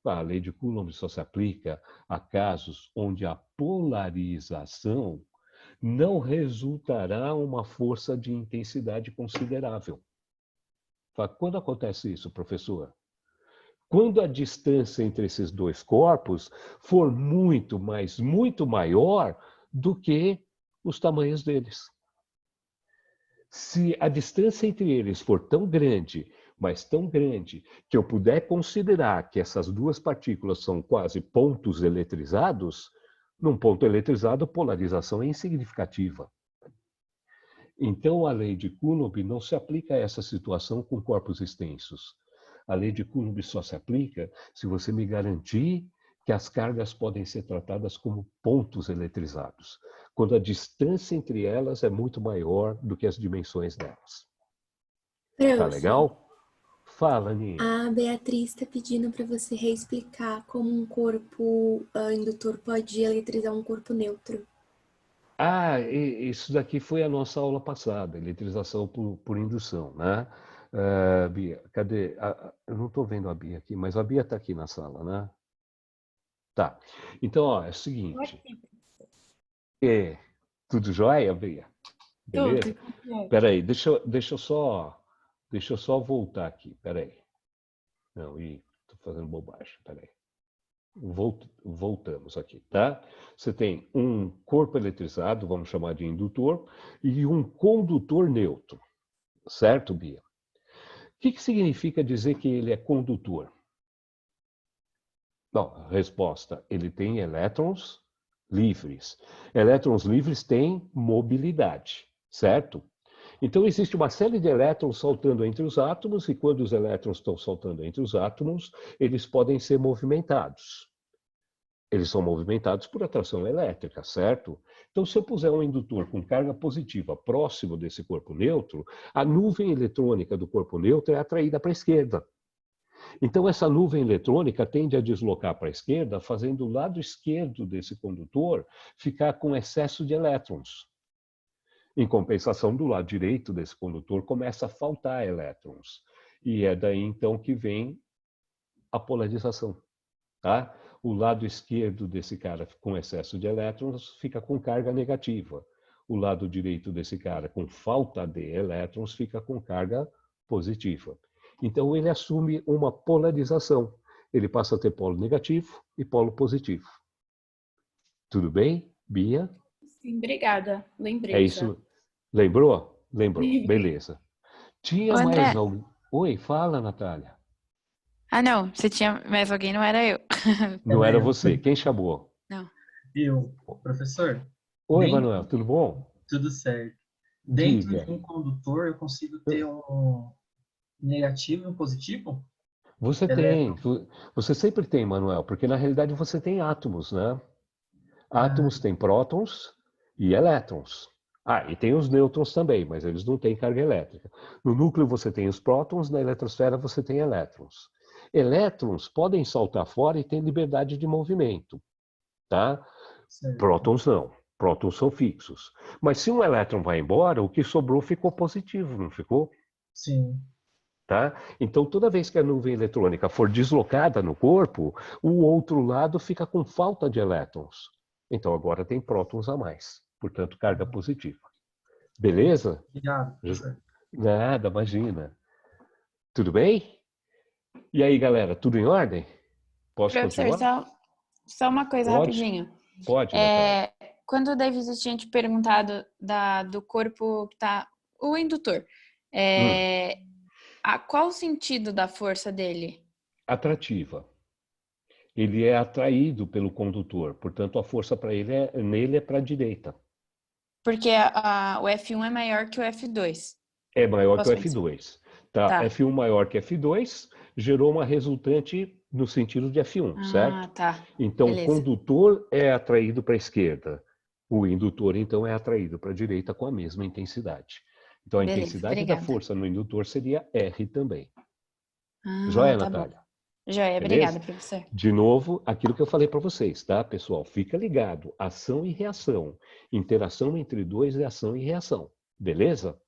A lei de Coulomb só se aplica a casos onde a polarização não resultará uma força de intensidade considerável. Quando acontece isso, professor? Quando a distância entre esses dois corpos for muito, mas muito maior do que os tamanhos deles. Se a distância entre eles for tão grande, mas tão grande, que eu puder considerar que essas duas partículas são quase pontos eletrizados, num ponto eletrizado, a polarização é insignificativa. Então, a lei de Coulomb não se aplica a essa situação com corpos extensos. A lei de Coulomb só se aplica se você me garantir que as cargas podem ser tratadas como pontos eletrizados, quando a distância entre elas é muito maior do que as dimensões delas. Tá legal? Fala, Aninha. A Beatriz está pedindo para você reexplicar como um corpo indutor pode eletrizar um corpo neutro. Ah, isso daqui foi a nossa aula passada, eletrização por indução, né? Bia, cadê? Eu não estou vendo a Bia aqui, mas a Bia está aqui na sala, né? Tá. Então, ó, é o seguinte. Tudo jóia, Bia? Beleza? Espera aí, deixa eu só voltar aqui, espera aí. Não, estou fazendo bobagem, espera aí. Voltamos aqui, tá? Você tem um corpo eletrizado, vamos chamar de indutor, e um condutor neutro, certo, Bia? O que significa dizer que ele é condutor? Não, a resposta, ele tem elétrons livres. Elétrons livres têm mobilidade, certo? Então, existe uma série de elétrons saltando entre os átomos, e quando os elétrons estão saltando entre os átomos, eles podem ser movimentados. Eles são movimentados por atração elétrica, certo? Então, se eu puser um indutor com carga positiva próximo desse corpo neutro, a nuvem eletrônica do corpo neutro é atraída para a esquerda. Então, essa nuvem eletrônica tende a deslocar para a esquerda, fazendo o lado esquerdo desse condutor ficar com excesso de elétrons. Em compensação, do lado direito desse condutor começa a faltar elétrons. E é daí, então, que vem a polarização. Tá? O lado esquerdo desse cara com excesso de elétrons fica com carga negativa. O lado direito desse cara com falta de elétrons fica com carga positiva. Então, ele assume uma polarização. Ele passa a ter polo negativo e polo positivo. Tudo bem, Bia? Sim, obrigada. Lembrei É já. isso. Lembrou? Lembrou. Beleza. Tinha Ô, André. mais alguém? Oi, fala, Natália. Ah, não. Se tinha mais alguém, não era eu. Não era você. Quem chamou? Não. Eu, professor, Oi, dentro, Manuel, tudo bom? tudo certo. Dentro Diga. de um condutor, eu consigo ter um negativo e um positivo? Você tem. Você sempre tem, Manuel, porque na realidade você tem átomos, né? Átomos têm prótons e elétrons. Ah, e tem os nêutrons também, mas eles não têm carga elétrica. No núcleo você tem os prótons, na eletrosfera você tem elétrons. Elétrons podem saltar fora e têm liberdade de movimento, tá? Certo. Prótons não. Prótons são fixos. Mas se um elétron vai embora, o que sobrou ficou positivo, não ficou? Sim. Tá? Então, toda vez que a nuvem eletrônica for deslocada no corpo, o outro lado fica com falta de elétrons. Então, agora tem prótons a mais. Portanto, carga positiva. Beleza? Obrigado, professor. Nada, imagina. Tudo bem? E aí, galera, tudo em ordem? Posso Professor, continuar? só uma coisa Pode? Rapidinho. Pode, Natália. Quando o David tinha te perguntado do corpo que tá... O indutor. Qual o sentido da força dele? Atrativa. Ele é atraído pelo condutor, portanto a força para ele nele é para a direita. Porque o F1 é maior que o F2. É maior Posso que o F2. Tá. Tá. F1 maior que F2 gerou uma resultante no sentido de F1, certo? Ah, tá. Então Beleza. o condutor é atraído para a esquerda. O indutor, então, é atraído para a direita com a mesma intensidade. Então a Beleza, intensidade da obrigada. força no indutor seria R também. Ah, Joia, tá Natália? bom. Joia, Beleza? obrigada, professor. De novo, aquilo que eu falei para vocês, tá, pessoal? Fica ligado. Ação e reação. Interação entre dois é ação e reação. Beleza?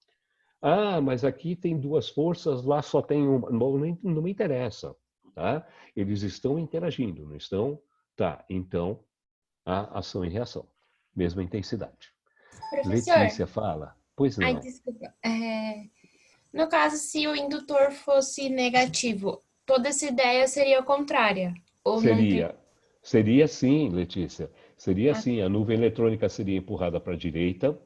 Ah, mas aqui tem duas forças, lá só tem uma. Não me interessa, tá? Eles estão interagindo, não estão? Tá, então, a ação e reação. Mesma intensidade. Professor, Letícia, fala. Pois ai, não. desculpa. No caso, se o indutor fosse negativo, toda essa ideia seria contrária? Ou não tem... Seria sim, Letícia. Seria Ah. sim. A nuvem eletrônica seria empurrada para a direita,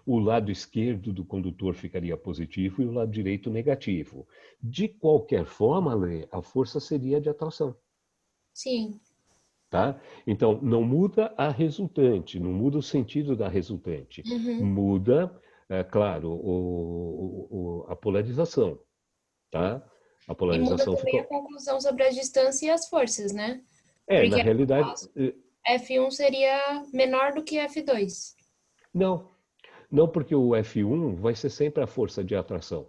o lado esquerdo do condutor ficaria positivo e o lado direito negativo. De qualquer forma, Lê, a força seria de atração. Sim. Tá? Então, não muda a resultante, não muda o sentido da resultante. Uhum. Muda, claro, a polarização. Tá? A E muda polarização também ficou... a conclusão sobre a distância e as forças, né? na Porque, realidade... F1 seria menor do que F2. Não, porque o F1 vai ser sempre a força de atração.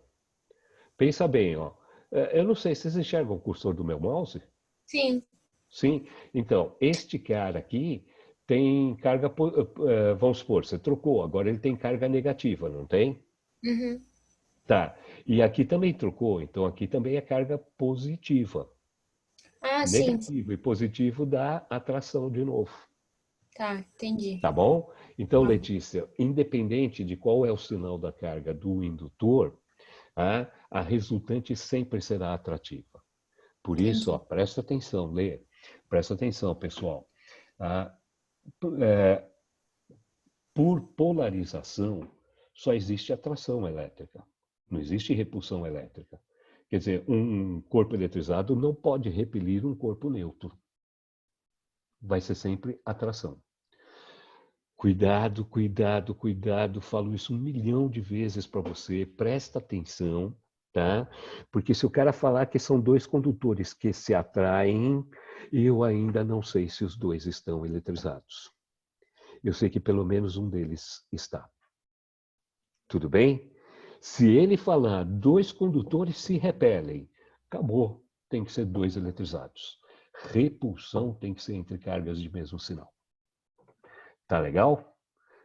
Pensa bem, ó. Eu não sei, vocês enxergam o cursor do meu mouse? Sim. Sim? Então, este cara aqui tem carga, vamos supor, você trocou, agora ele tem carga negativa, não tem? Uhum. Tá. E aqui também trocou, então aqui também é carga positiva. Ah, sim. Negativo e positivo dá atração de novo. Tá, entendi. Tá bom? Então, Letícia, independente de qual é o sinal da carga do indutor, a resultante sempre será atrativa. Por isso, presta atenção, Lê. Presta atenção, pessoal. Por polarização, só existe atração elétrica. Não existe repulsão elétrica. Quer dizer, um corpo eletrizado não pode repelir um corpo neutro. Vai ser sempre atração. Cuidado, cuidado, cuidado. Falo isso 1 milhão de vezes para você. Presta atenção, tá? Porque se o cara falar que são dois condutores que se atraem, eu ainda não sei se os dois estão eletrizados. Eu sei que pelo menos um deles está. Tudo bem? Se ele falar dois condutores se repelem, acabou. Tem que ser dois eletrizados. Repulsão tem que ser entre cargas de mesmo sinal. Tá legal?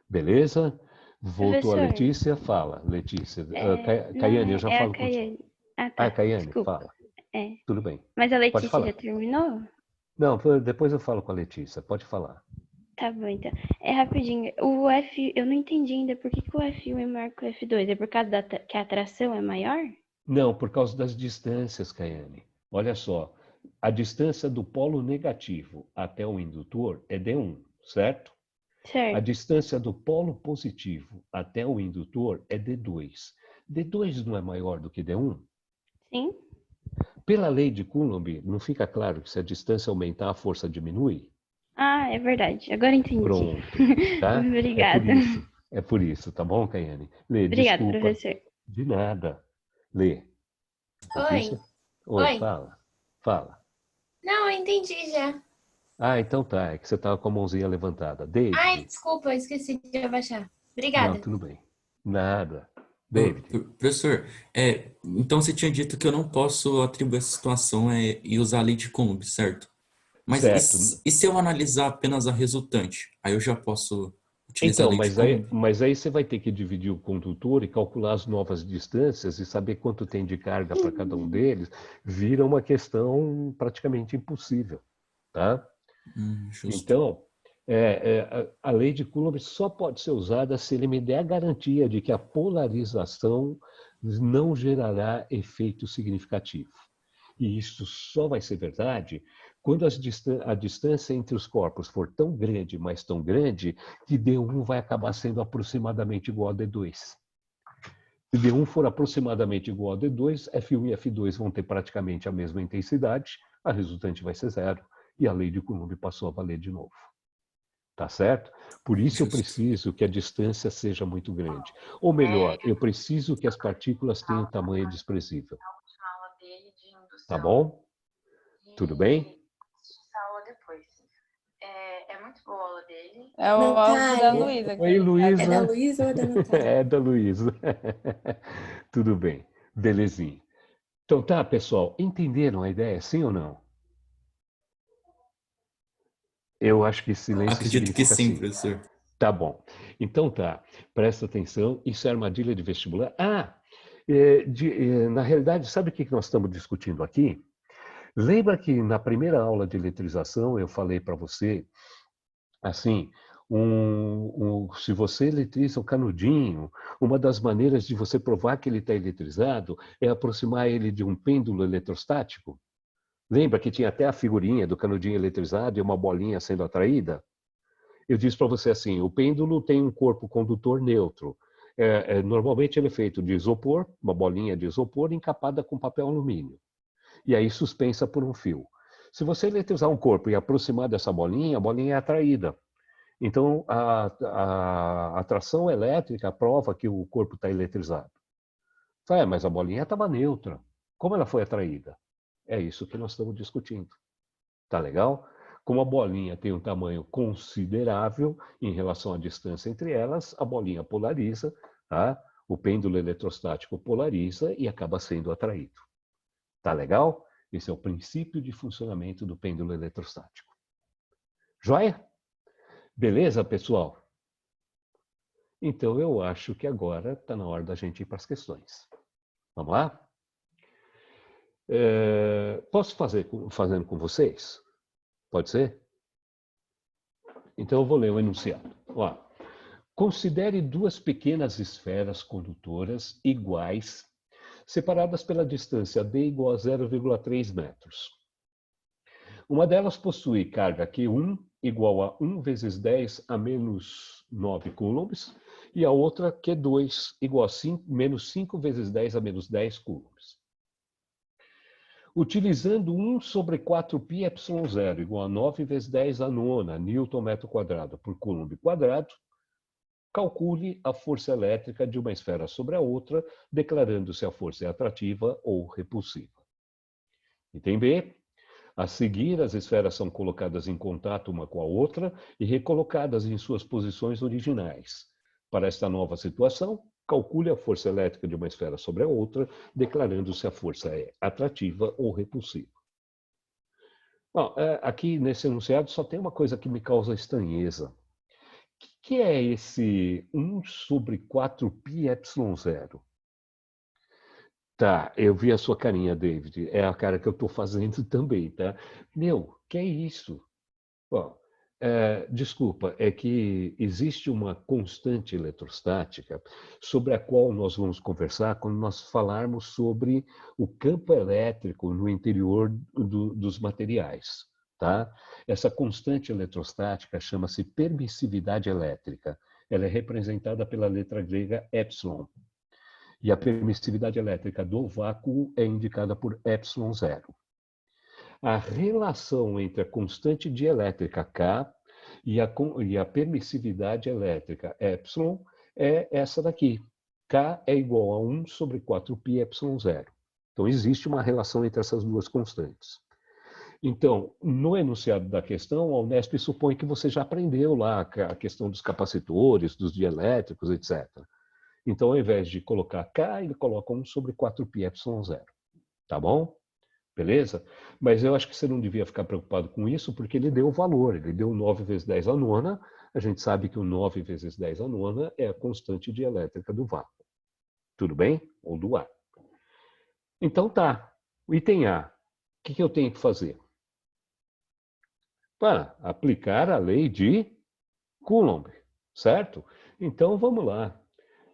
Beleza? Voltou a Professor, Letícia? Fala, Letícia. não, Caiane, eu já é a falo contigo. Caiane. Ah, Ah, tá, Caiane, desculpa. fala. É. Tudo bem. Mas a Pode Letícia já falar. terminou? Não, depois eu falo com a Letícia. Pode falar. Tá bom, então. É rapidinho. O F, eu não entendi ainda por que o F1 é maior que o F2. É por causa que a atração é maior? Não, por causa das distâncias, Caiane. Olha só, a distância do polo negativo até o indutor é D1, certo? A Certo. distância do polo positivo até o indutor é D2. D2 não é maior do que D1? Sim? Pela lei de Coulomb, não fica claro que se a distância aumentar, a força diminui? Ah, é verdade. Agora entendi. Pronto, tá? Obrigada. É por isso, tá bom, Caiane? Lê, Obrigada, desculpa. professor. De nada. Lê. Oi. Letícia? Oi, Oi. fala. Fala. Não, eu entendi já. Ah, então tá. É que você estava com a mãozinha levantada. David. Ai, desculpa, eu esqueci de abaixar. Não, Obrigada. tudo bem. Nada. Ô, David. professor, então você tinha dito que eu não posso atribuir essa situação e usar a lei de Coulomb, certo? Mas Certo. e se eu analisar apenas a resultante? Aí eu já posso utilizar a Então, lei de Coulomb? mas aí você vai ter que dividir o condutor e calcular as novas distâncias e saber quanto tem de carga para cada um deles. Vira uma questão praticamente impossível, tá? Justo. Então, a lei de Coulomb só pode ser usada se ele me der a garantia de que a polarização não gerará efeito significativo. E isso só vai ser verdade quando a distância entre os corpos for tão grande, mas tão grande, que D1 vai acabar sendo aproximadamente igual a D2. Se D1 for aproximadamente igual a D2, F1 e F2 vão ter praticamente a mesma intensidade, a resultante vai ser zero, e a lei de Coulomb passou a valer de novo. Tá certo? Por isso eu preciso que a distância seja muito grande. Ou melhor, eu preciso que as partículas tenham tamanho desprezível. Tá bom? Tudo bem? É muito boa a aula dele. É o Natália. áudio da Luísa. Oi, Luísa. É da Luísa ou é da Natália? É da Luísa. Tudo bem. Belezinha. Então tá, pessoal. Entenderam a ideia, sim ou não? Eu acho que silêncio Acredito que significa sim, sim. professor. Tá bom. Então tá. Presta atenção. Isso é armadilha de vestibular. Na realidade, sabe o que nós estamos discutindo aqui? Lembra que na primeira aula de eletrização eu falei para você, assim, se você eletriza o canudinho, uma das maneiras de você provar que ele está eletrizado é aproximar ele de um pêndulo eletrostático? Lembra que tinha até a figurinha do canudinho eletrizado e uma bolinha sendo atraída? Eu disse para você assim, o pêndulo tem um corpo condutor neutro. Normalmente ele é feito de isopor, uma bolinha de isopor encapada com papel alumínio. E aí suspensa por um fio. Se você eletrizar um corpo e aproximar dessa bolinha, a bolinha é atraída. Então, a atração elétrica prova que o corpo está eletrizado. Mas a bolinha estava neutra. Como ela foi atraída? É isso que nós estamos discutindo. Tá legal? Como a bolinha tem um tamanho considerável em relação à distância entre elas, a bolinha polariza, tá? O pêndulo eletrostático polariza e acaba sendo atraído. Tá legal? Esse é o princípio de funcionamento do pêndulo eletrostático. Joia? Beleza, pessoal? Então, eu acho que agora está na hora da gente ir para as questões. Vamos lá? Posso fazendo com vocês? Pode ser? Então, eu vou ler o enunciado. Ó, considere duas pequenas esferas condutoras iguais, separadas pela distância d igual a 0,3 metros. Uma delas possui carga Q1 igual a 1 vezes 10 a menos 9 coulombs, e a outra Q2 igual a menos 5 vezes 10 a menos 10 coulombs. Utilizando 1 sobre 4πε0 igual a 9 vezes 10 a nona Newton metro quadrado por coulomb quadrado, calcule a força elétrica de uma esfera sobre a outra, declarando se a força é atrativa ou repulsiva. Item B. A seguir, as esferas são colocadas em contato uma com a outra e recolocadas em suas posições originais. Para esta nova situação, calcule a força elétrica de uma esfera sobre a outra, declarando se a força é atrativa ou repulsiva. Bom, aqui nesse enunciado só tem uma coisa que me causa estranheza. que é esse 1 sobre 4πε0? Tá, eu vi a sua carinha, David. É a cara que eu estou fazendo também, tá? Meu, que é isso? Bom, desculpa, é que existe uma constante eletrostática sobre a qual nós vamos conversar quando nós falarmos sobre o campo elétrico no interior dos materiais, tá? Essa constante eletrostática chama-se permissividade elétrica. Ela é representada pela letra grega epsilon. E a permissividade elétrica do vácuo é indicada por ε0. A relação entre a constante dielétrica K e a permissividade elétrica epsilon é essa daqui. K é igual a 1 sobre 4πε0. Então, existe uma relação entre essas duas constantes. Então, no enunciado da questão, a Unesp supõe que você já aprendeu lá a questão dos capacitores, dos dielétricos, etc. Então, ao invés de colocar K, ele coloca 1 sobre 4πε0. Tá bom? Beleza? Mas eu acho que você não devia ficar preocupado com isso, porque ele deu o valor. Ele deu 9 vezes 10 à nona. A gente sabe que o 9 vezes 10 à nona é a constante dielétrica do vácuo. Tudo bem? Ou do ar. Então tá. O item A. O que eu tenho que fazer? Aplicar a lei de Coulomb. Certo? Então vamos lá.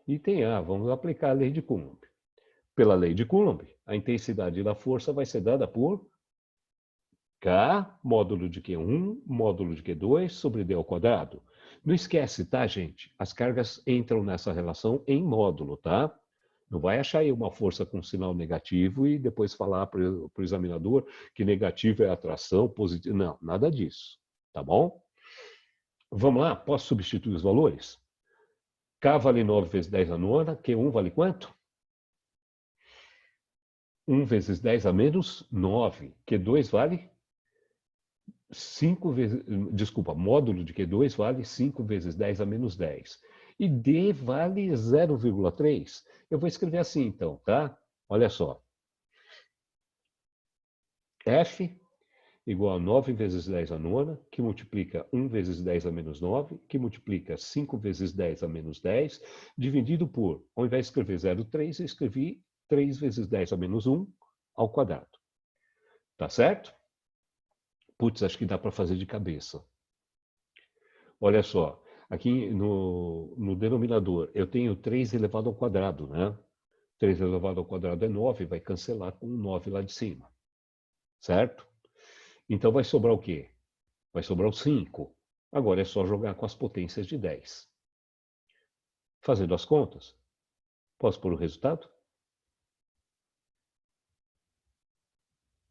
Item A, vamos aplicar a lei de Coulomb. Pela lei de Coulomb, a intensidade da força vai ser dada por K, módulo de Q1, módulo de Q2, sobre D ao quadrado. Não esquece, tá, gente? As cargas entram nessa relação em módulo, tá? Não vai achar aí uma força com sinal negativo e depois falar para o examinador que negativo é atração, positivo. Não, nada disso, tá bom? Vamos lá, posso substituir os valores? K vale 9 vezes 10 à nona, Q1 vale quanto? 1 vezes 10 a menos 9. Q2 vale 5 vezes... Desculpa, módulo de Q2 vale 5 vezes 10 a menos 10. E D vale 0,3. Eu vou escrever assim, então, tá? Olha só. F igual a 9 vezes 10 à nona, que multiplica 1 vezes 10 a menos 9, que multiplica 5 vezes 10 a menos 10, dividido por, ao invés de escrever 0,3, eu escrevi 3 vezes 10 a menos 1 ao quadrado. Tá certo? Putz, acho que dá para fazer de cabeça. Olha só, aqui no denominador, eu tenho 3 elevado ao quadrado, né? 3 elevado ao quadrado é 9, vai cancelar com 9 lá de cima. Certo? Então vai sobrar o quê? Vai sobrar o 5. Agora é só jogar com as potências de 10. Fazendo as contas, posso pôr o resultado?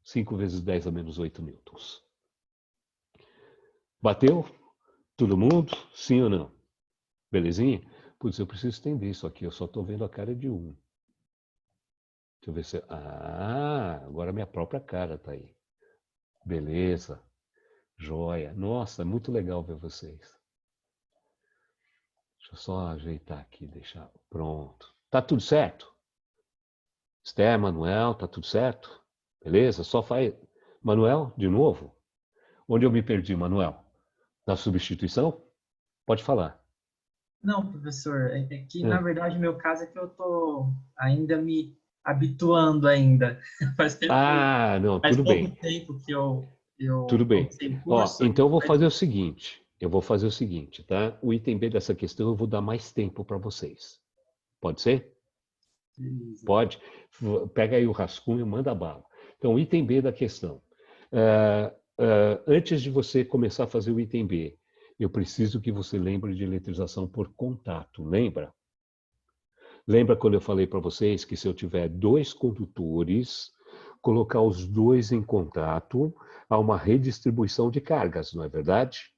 5 vezes 10 a menos 8 newtons. Bateu? Todo mundo? Sim ou não? Belezinha? Putz, eu preciso estender isso aqui. Eu só estou vendo a cara de um. Deixa eu ver se... agora a minha própria cara está aí. Beleza. Joia. Nossa, é muito legal ver vocês. Deixa eu só ajeitar aqui, deixar pronto. Tá tudo certo? Esther, Manuel, tá tudo certo? Beleza? Só faz... Manuel, de novo? Onde eu me perdi, Manuel? Na substituição? Pode falar. Não, professor, é que na verdade o meu caso é que eu tô ainda me habituando ainda. Faz tempo, não, faz tudo pouco bem. tempo que eu Tudo bem. comecei o Ó, curso. então eu vou fazer o seguinte. Tá? O item B dessa questão eu vou dar mais tempo para vocês. Pode ser? Beleza. Pode. Pega aí o rascunho e manda bala. Então, o item B da questão. Antes de você começar a fazer o item B, eu preciso que você lembre de eletrização por contato. Lembra? Lembra quando eu falei para vocês que se eu tiver 2 condutores, colocar os 2 em contato, há uma redistribuição de cargas, não é verdade?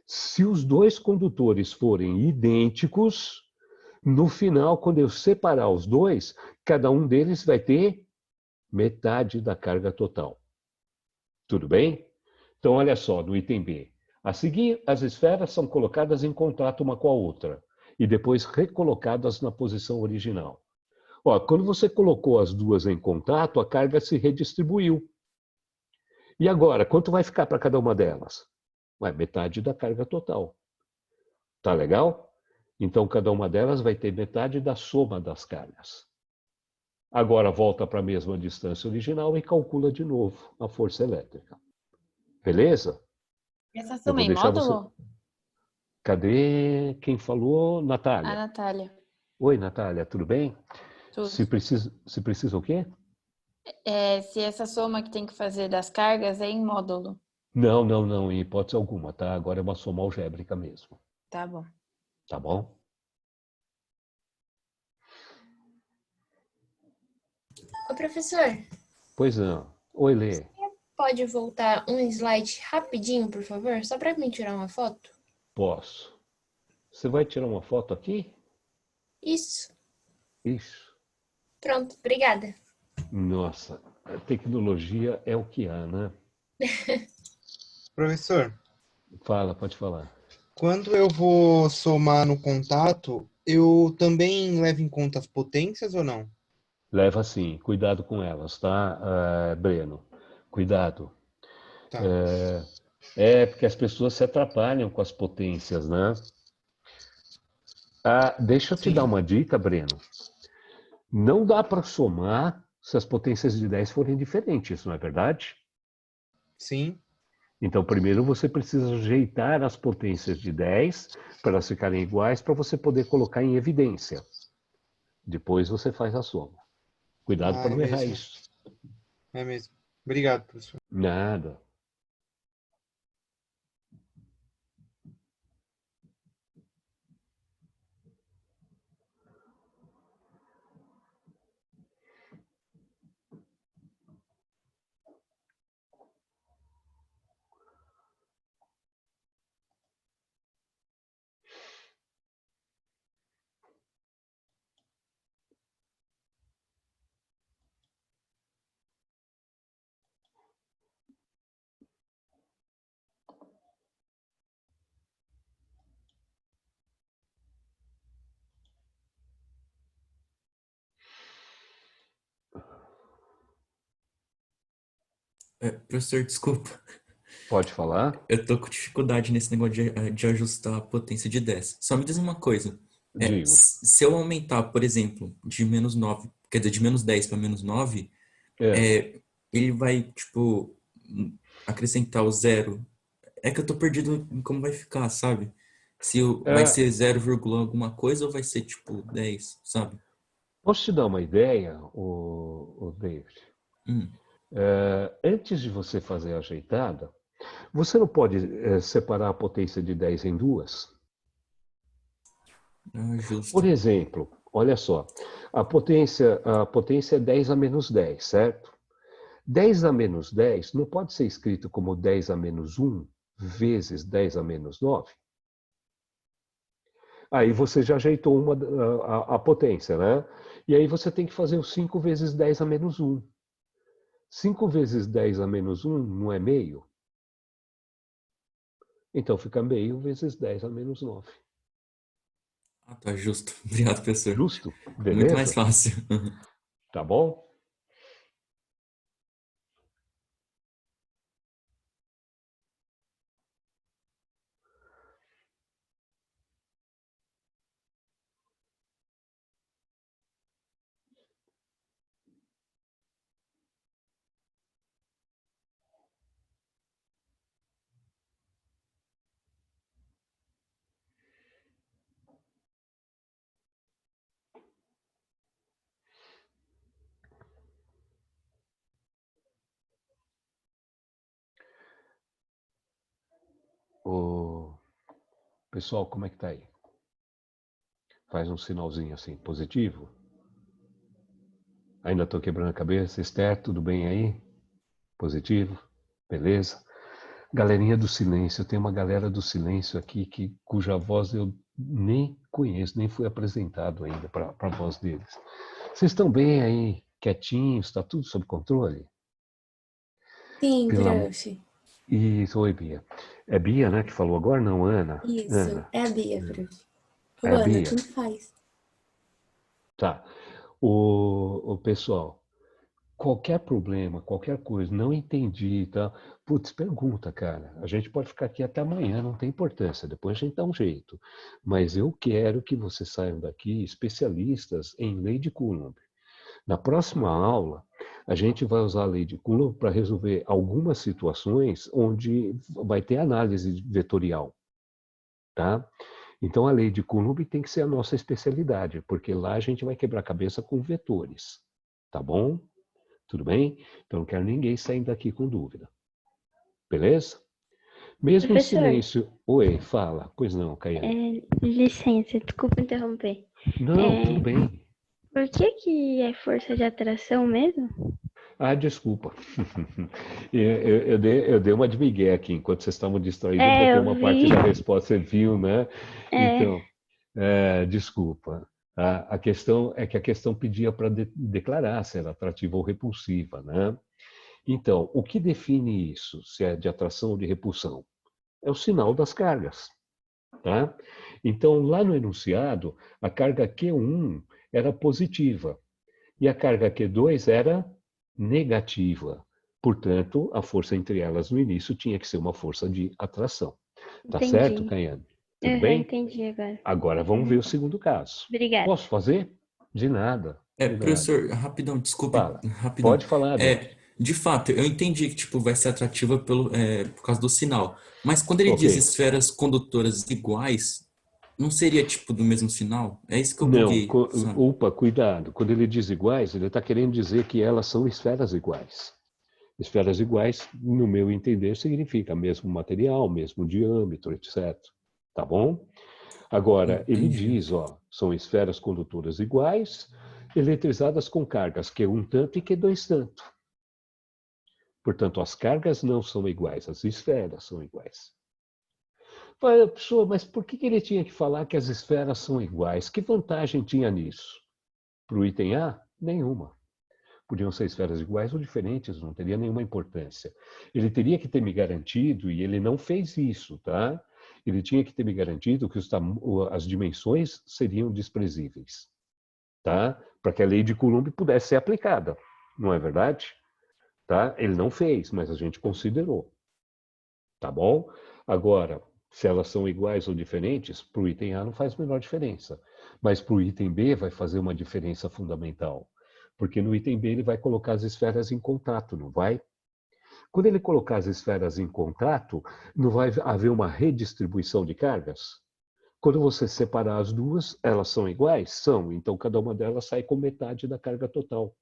Se os 2 condutores forem idênticos, no final, quando eu separar os 2, cada um deles vai ter metade da carga total. Tudo bem? Então, olha só, no item B. A seguir, as esferas são colocadas em contato uma com a outra e depois recolocadas na posição original. Ó, quando você colocou as duas em contato, a carga se redistribuiu. E agora, quanto vai ficar para cada uma delas? Metade da carga total. Tá legal? Então, cada uma delas vai ter metade da soma das cargas. Agora, volta para a mesma distância original e calcula de novo a força elétrica. Beleza? Essa Eu soma vou em deixar você... módulo? Cadê quem falou? A Natália. Natália. Oi, Natália, tudo bem? Tudo. Se precisa o quê? Se essa soma que tem que fazer das cargas é em módulo. Não, em hipótese alguma, tá? Agora é uma soma algébrica mesmo, Tá bom. tá bom? Ô, professor, Pois não. Oi, Lê. pode voltar um slide rapidinho, por favor? Só para mim tirar uma foto? Posso. Você vai tirar uma foto aqui? Isso. Isso. Pronto, obrigada. Nossa, a tecnologia é o que há, né? Professor, Fala, pode falar. quando eu vou somar no contato, eu também levo em conta as potências ou não? Leva assim, cuidado com elas, tá, Breno? Cuidado. Tá. Porque as pessoas se atrapalham com as potências, né? Deixa eu te Sim. dar uma dica, Breno. Não dá para somar se as potências de 10 forem diferentes, não é verdade? Sim. Então, primeiro você precisa ajeitar as potências de 10 para elas ficarem iguais para você poder colocar em evidência. Depois você faz a soma. Cuidado para É não errar mesmo. isso. É mesmo. Obrigado, professor. Nada. Professor, desculpa. Pode falar? Eu tô com dificuldade nesse negócio de ajustar a potência de 10. Só me diz uma coisa. Digo. Se eu aumentar, por exemplo, de menos 9, quer dizer, de menos 10 para menos 9, ele vai, tipo, acrescentar o zero. É que eu tô perdido em como vai ficar, sabe? Vai ser 0, alguma coisa ou vai ser, tipo, 10, sabe? Posso te dar uma ideia, o David? Antes de você fazer a ajeitada, você não pode separar a potência de 10 em duas? Justo. Por exemplo, olha só, a potência é 10 a menos 10, certo? 10 a menos 10 não pode ser escrito como 10 a menos 1 vezes 10 a menos 9? Aí você já ajeitou a potência, né? E aí você tem que fazer o 5 vezes 10 a menos 1. 5 vezes 10 a menos 1 não é meio? Então fica meio vezes 10 a menos 9. Tá justo. Obrigado, professor. Justo? Beleza? Muito mais fácil. Tá bom? Pessoal, como é que tá aí? Faz um sinalzinho assim, positivo. Ainda estou quebrando a cabeça. Esther, tudo bem aí? Positivo? Beleza? Galerinha do silêncio. Tem uma galera do silêncio aqui cuja voz eu nem conheço, nem fui apresentado ainda para a voz deles. Vocês estão bem aí? Quietinhos? Está tudo sob controle? Sim, prof. Isso, oi, Bia. É Bia, né, que falou agora? Não, Ana? Isso, Ana. é a Bia, prof. Ou É a Ana, Bia? tanto faz. Tá. O pessoal, qualquer problema, qualquer coisa, não entendi e tal, putz, pergunta, cara. A gente pode ficar aqui até amanhã, não tem importância, depois a gente dá um jeito. Mas eu quero que vocês saiam daqui especialistas em lei de Coulomb. Na próxima aula, a gente vai usar a lei de Coulomb para resolver algumas situações onde vai ter análise vetorial, tá? Então, a lei de Coulomb tem que ser a nossa especialidade, porque lá a gente vai quebrar a cabeça com vetores, tá bom? Tudo bem? Então, não quero ninguém saindo daqui com dúvida. Beleza? Mesmo em Professor. silêncio. Oi, fala. Pois não, Caiane. Licença, desculpa interromper. Não, tudo bem. Por que é força de atração mesmo? Ah, desculpa. Eu dei uma de migué aqui, enquanto vocês estavam distraídos, eu botei eu uma vi. parte da resposta, você viu, né? É. Então, desculpa. A questão é que a questão pedia para declarar se era atrativa ou repulsiva, né? Então, o que define isso, se é de atração ou de repulsão? É o sinal das cargas, tá? Então, lá no enunciado, a carga Q1 era positiva e a carga Q2 era negativa. Portanto, a força entre elas no início tinha que ser uma força de atração. Tá Entendi. certo, Caiane? Tudo bem? Entendi agora. Agora vamos ver o segundo caso. Obrigada. Posso fazer? De nada. De nada. Professor, rapidão, desculpe, Fala. rapidão. Pode falar, Adolfo. De fato, eu entendi que tipo, vai ser atrativa por causa do sinal. Mas quando ele diz esferas condutoras iguais, não seria tipo do mesmo sinal? É isso que eu buguei. Não, opa, cuidado. Quando ele diz iguais, ele está querendo dizer que elas são esferas iguais. Esferas iguais, no meu entender, significa mesmo material, mesmo diâmetro, etc. Tá bom? Agora, ele diz, ó, são esferas condutoras iguais, eletrizadas com cargas Q1 tanto e Q2 tanto. Portanto, as cargas não são iguais, as esferas são iguais. Pessoa, mas por que ele tinha que falar que as esferas são iguais? Que vantagem tinha nisso? Para o item A, nenhuma. Podiam ser esferas iguais ou diferentes, não teria nenhuma importância. Ele teria que ter me garantido, e ele não fez isso, tá? Ele tinha que ter me garantido que as dimensões seriam desprezíveis, tá? Para que a lei de Coulomb pudesse ser aplicada, não é verdade? Tá? Ele não fez, mas a gente considerou. Tá bom? Agora, se elas são iguais ou diferentes, para o item A não faz a menor diferença. Mas para o item B vai fazer uma diferença fundamental. Porque no item B ele vai colocar as esferas em contato, não vai? Quando ele colocar as esferas em contato, não vai haver uma redistribuição de cargas? Quando você separar as duas, elas são iguais? São. Então, cada uma delas sai com metade da carga total.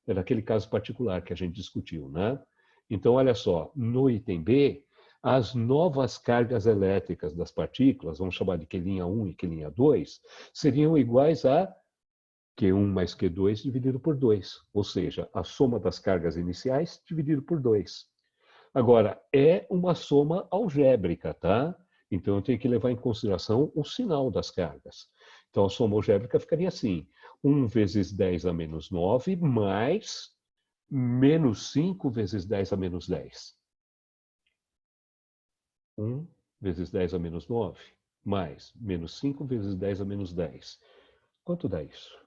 É naquele caso particular que a gente discutiu, né? Então, olha só, no item B, as novas cargas elétricas das partículas, vamos chamar de Q'1 e Q'2, seriam iguais a Q1 mais Q2 dividido por 2, ou seja, a soma das cargas iniciais dividido por 2. Agora, é uma soma algébrica, tá? Então, eu tenho que levar em consideração o sinal das cargas. Então, a soma algébrica ficaria assim, 1 vezes 10 a menos 9, mais menos 5 vezes 10 a menos 10. 1 vezes 10 a menos 9, mais menos 5 vezes 10 a menos 10. Quanto dá isso?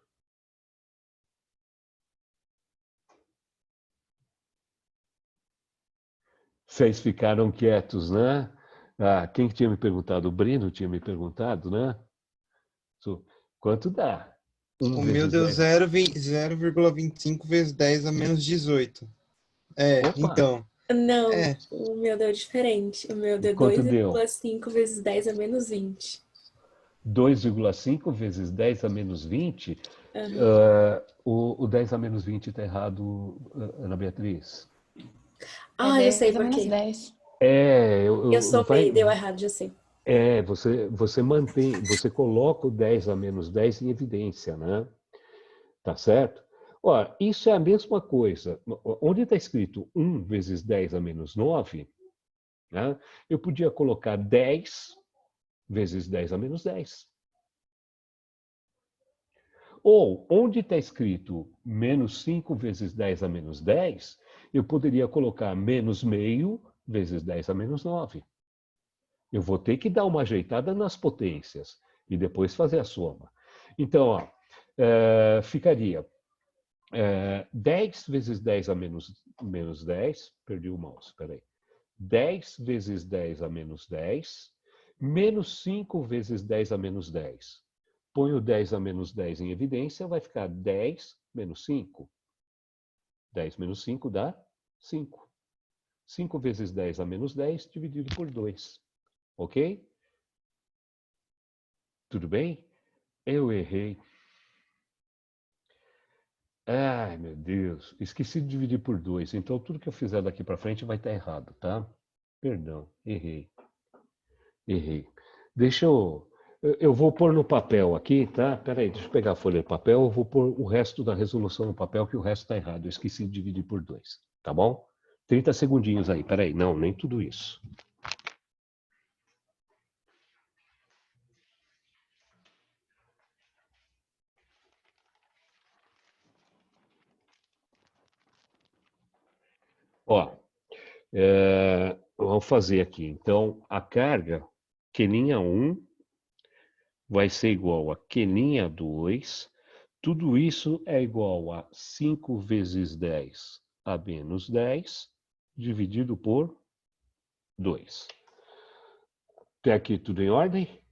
Vocês ficaram quietos, né? Quem tinha me perguntado? O Breno tinha me perguntado, né? Quanto dá? O meu deu 0,25 vezes 10 a menos 18. Opa. Então. Não, o meu deu diferente. O meu deu 2,5 vezes 10 a menos 20. 2,5 vezes 10 a menos 20? O 10 a menos 20 está errado, Ana Beatriz. Eu sei por quê. Eu somei, deu errado, já sei. Você mantém, você coloca o 10 a menos 10 em evidência, né? Tá certo? Ora, isso é a mesma coisa. Onde está escrito 1 vezes 10 a menos 9, né? Eu podia colocar 10 vezes 10 a menos 10. Ou, onde está escrito menos 5 vezes 10 a menos 10, eu poderia colocar menos meio vezes 10 a menos 9. Eu vou ter que dar uma ajeitada nas potências e depois fazer a soma. Então, ficaria 10 vezes 10 a menos 10, perdi o mouse, espera aí. 10 vezes 10 a menos 10, menos 5 vezes 10 a menos 10. Põe o 10 a menos 10 em evidência, vai ficar 10 menos 5. 10 menos 5 dá 5. 5 vezes 10 a menos 10 dividido por 2. Ok? Tudo bem? Eu errei. Ai, meu Deus. Esqueci de dividir por 2. Então, tudo que eu fizer daqui para frente vai estar errado, tá? Perdão, errei. Errei. Deixa eu vou pôr no papel aqui, tá? Peraí, deixa eu pegar a folha de papel. Eu vou pôr o resto da resolução no papel, que o resto está errado. Eu esqueci de dividir por 2, tá bom? 30 segundinhos aí. Peraí, não, nem tudo isso. Ó, vamos fazer aqui. Então, a carga Q'1 vai ser igual a Q'2. Tudo isso é igual a 5 vezes 10 a menos 10, dividido por 2. Até aqui tudo em ordem?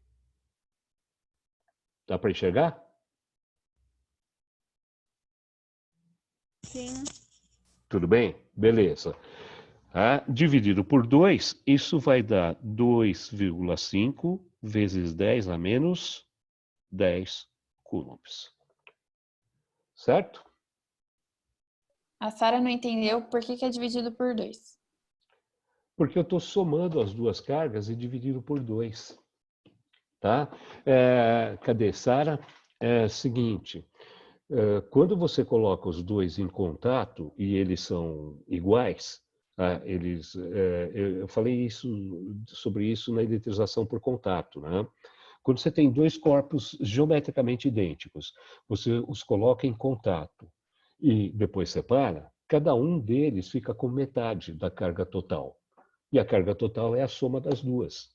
Dá para enxergar? Sim. Tudo bem? Beleza. Dividido por 2, isso vai dar 2,5 vezes 10 a menos 10 coulombs. Certo? A Sara não entendeu por que é dividido por 2. Porque eu estou somando as duas cargas e dividindo por 2. Tá? Cadê, Sara? Seguinte, quando você coloca os dois em contato e eles são iguais, eu falei sobre isso na eletrização por contato, né? Quando você tem dois corpos geometricamente idênticos, você os coloca em contato e depois separa, cada um deles fica com metade da carga total. E a carga total é a soma das duas.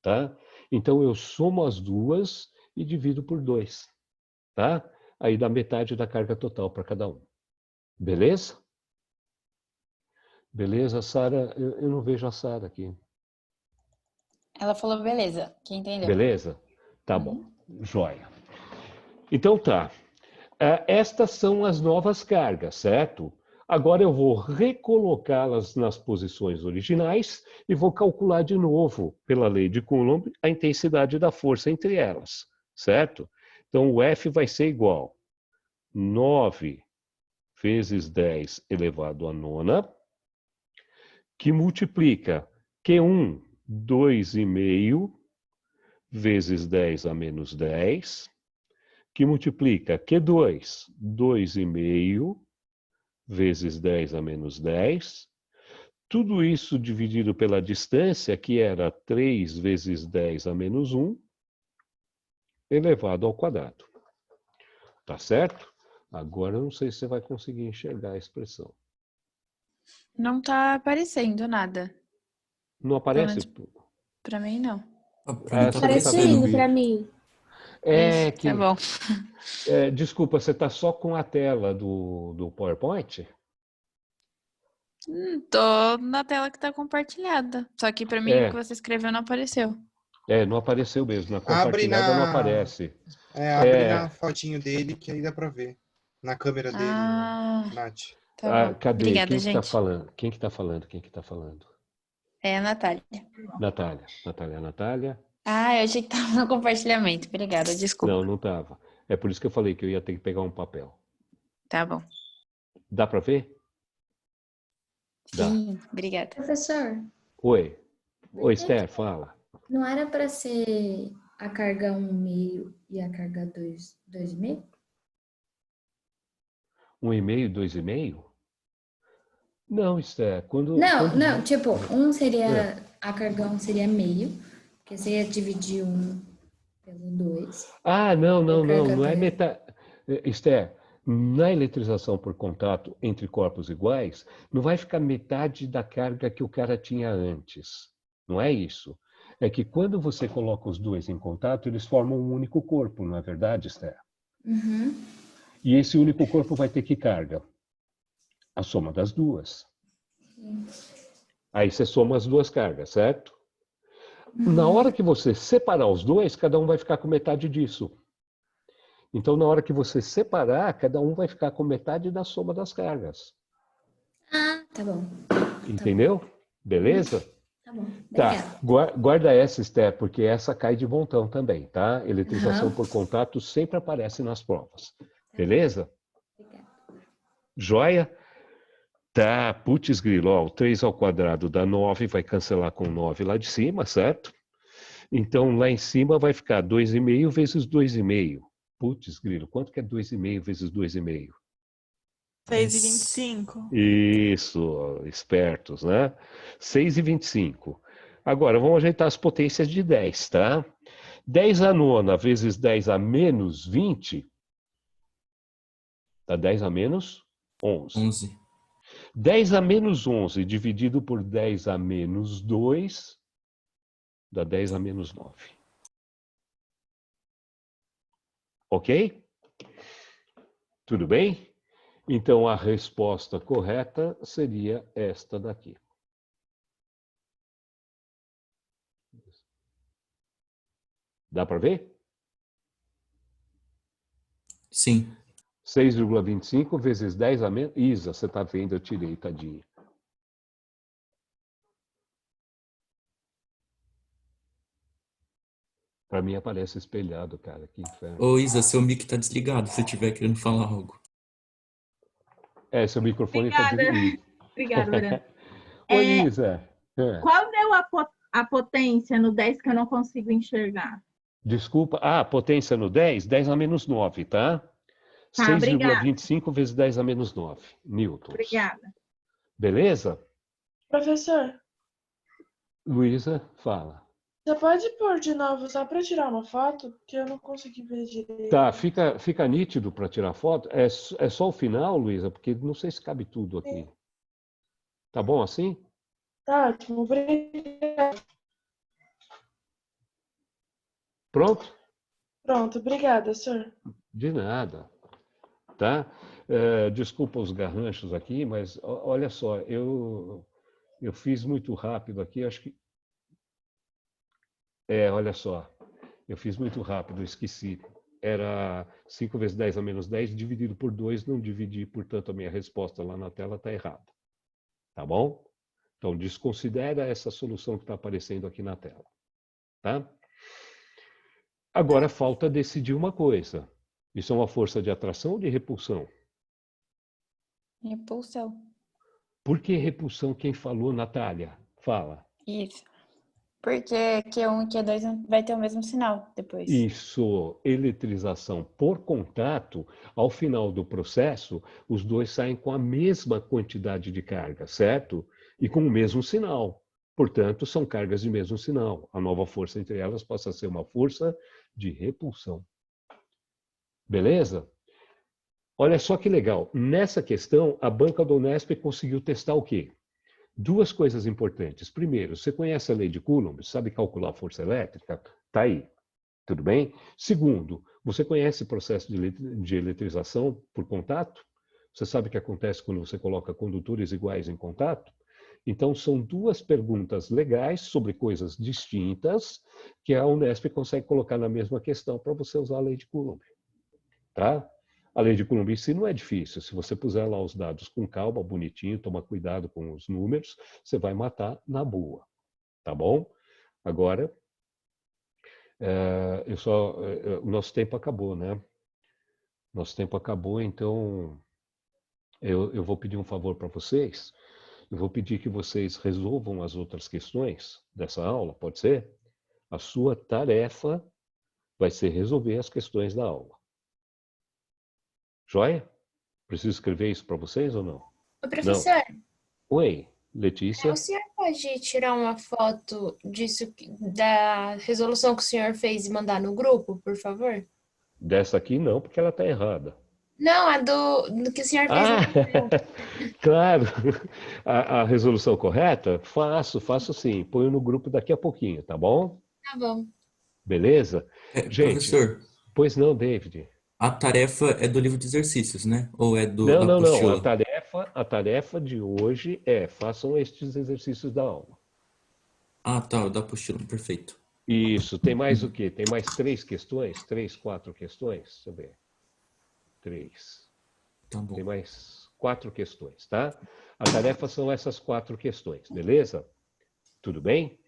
Tá? Então, eu somo as duas e divido por 2. Tá? Aí dá metade da carga total para cada um. Beleza? Beleza, Sara? Eu não vejo a Sara aqui. Ela falou beleza, que entendeu. Beleza? Tá bom. Joia. Então tá. Estas são as novas cargas, certo? Agora eu vou recolocá-las nas posições originais e vou calcular de novo, pela lei de Coulomb, a intensidade da força entre elas, certo? Então o F vai ser igual a 9 vezes 10 elevado à nona, que multiplica Q1, 2,5 vezes 10 a menos 10, que multiplica Q2, 2,5 vezes 10 a menos 10. Tudo isso dividido pela distância, que era 3 vezes 10 a menos 1, elevado ao quadrado. Tá certo? Agora eu não sei se você vai conseguir enxergar a expressão. Não tá aparecendo nada. Não aparece? Para mim, não. Tá aparecendo para mim. Tá bom. Desculpa, você está só com a tela do PowerPoint? Tô na tela que tá compartilhada. Só que para mim o que você escreveu não apareceu. Não apareceu mesmo. Na compartilhada não aparece. Abre na fotinho dele que aí dá para ver. Na câmera dele, Nath. Tá bom. Cadê? Obrigada, Quem gente. que tá falando? Quem que tá falando? É a Natália. Natália. Eu achei que tava no compartilhamento. Obrigada, desculpa. Não estava. É por isso que eu falei que eu ia ter que pegar um papel. Tá bom. Dá para ver? Sim, obrigada. Professor. Oi, Esther, fala. Não era para ser a carga 1,5 e a carga 2,5? 1,5, 2,5? Não, Esther. Não, tipo, a carga 1 seria meio, porque você ia dividir 1 pelo 2. Não é metade. Esther, na eletrização por contato entre corpos iguais, não vai ficar metade da carga que o cara tinha antes. Não é isso. É que quando você coloca os dois em contato, eles formam um único corpo, não é verdade, Esther? Uhum. E esse único corpo vai ter que carga? A soma das duas. Aí você soma as duas cargas, certo? Na hora que você separar os dois, cada um vai ficar com metade disso. Então, na hora que você separar, cada um vai ficar com metade da soma das cargas. Ah, tá bom. Entendeu? Tá bom. Beleza? Tá bom. Tá. Guarda essa, Esther, porque essa cai de montão também, tá? Eletrização por contato sempre aparece nas provas. Beleza? Obrigada. Joia? Tá, putz grilo, ó, o 3 ao quadrado dá 9, vai cancelar com 9 lá de cima, certo? Então, lá em cima vai ficar 2,5 vezes 2,5. Putz grilo, quanto que é 2,5 vezes 2,5? 6,25. Isso, espertos, né? 6,25. Agora, vamos ajeitar as potências de 10, tá? 10 a nona vezes 10 a menos 20, dá 10 a menos 11. 10 a menos 11 dividido por 10 a menos 2 dá 10 a menos 9. Ok? Tudo bem? Então, a resposta correta seria esta daqui. Dá para ver? Sim. 6,25 vezes 10 a menos... Isa, você está vendo, eu tirei, tadinha. Para mim aparece espelhado, cara. Que inferno. Ô, Isa, seu mic tá desligado, se estiver querendo falar algo. Seu microfone está desligado. Obrigada, Breno. Oi, Isa. Qual deu a potência no 10 que eu não consigo enxergar? Desculpa. Potência no 10? 10 a menos 9, tá? 6,25 vezes 10 a menos 9 newtons. Obrigada. Beleza? Professor. Luísa, fala. Você pode pôr de novo só para tirar uma foto? Porque eu não consegui ver direito. Tá, fica nítido para tirar foto? É só o final, Luísa? Porque não sei se cabe tudo aqui. Sim. Tá bom assim? Tá ótimo, obrigada. Pronto? Pronto, obrigada, senhor. De nada. Tá? Desculpa os garranchos aqui, mas olha só, eu fiz muito rápido aqui, acho que... olha só, eu fiz muito rápido, esqueci. Era 5 vezes 10 a menos 10 dividido por 2, não dividi, portanto a minha resposta lá na tela está errada. Tá bom? Então desconsidera essa solução que está aparecendo aqui na tela. Tá? Agora falta decidir uma coisa. Isso é uma força de atração ou de repulsão? Repulsão. Por que repulsão? Quem falou, Natália? Fala. Isso. Porque Q1 e Q2 vai ter o mesmo sinal depois. Isso. Eletrização por contato, ao final do processo, os dois saem com a mesma quantidade de carga, certo? E com o mesmo sinal. Portanto, são cargas de mesmo sinal. A nova força entre elas passa a ser uma força de repulsão. Beleza? Olha só que legal. Nessa questão, a banca do Unesp conseguiu testar o quê? Duas coisas importantes. Primeiro, você conhece a lei de Coulomb? Sabe calcular a força elétrica? Tá aí. Tudo bem? Segundo, você conhece o processo de eletrização por contato? Você sabe o que acontece quando você coloca condutores iguais em contato? Então, são duas perguntas legais sobre coisas distintas que a Unesp consegue colocar na mesma questão para você usar a lei de Coulomb. Tá? A lei de Coulomb em si não é difícil. Se você puser lá os dados com calma, bonitinho, tomar cuidado com os números, você vai matar na boa. Tá bom? Agora, o nosso tempo acabou, né? Nosso tempo acabou, então eu vou pedir um favor para vocês. Eu vou pedir que vocês resolvam as outras questões dessa aula, pode ser? A sua tarefa vai ser resolver as questões da aula. Joia? Preciso escrever isso para vocês ou não? Ô, professor. Não. Oi, Letícia. O senhor pode tirar uma foto disso, da resolução que o senhor fez e mandar no grupo, por favor? Dessa aqui não, porque ela está errada. Não, a do que o senhor fez. Claro. A resolução correta? Faço sim. Ponho no grupo daqui a pouquinho, tá bom? Tá bom. Beleza? Gente, professor. Pois não, David. A tarefa é do livro de exercícios, né? Ou é Não, da não, não. apostila? A tarefa de hoje é façam estes exercícios da aula. Ah, tá, da apostila, perfeito. Isso. Tem mais o quê? Tem mais 3 questões? 3, 4 questões? Deixa eu ver. 3. Tá bom. Tem mais 4 questões, tá? A tarefa são essas 4 questões, beleza? Tudo bem?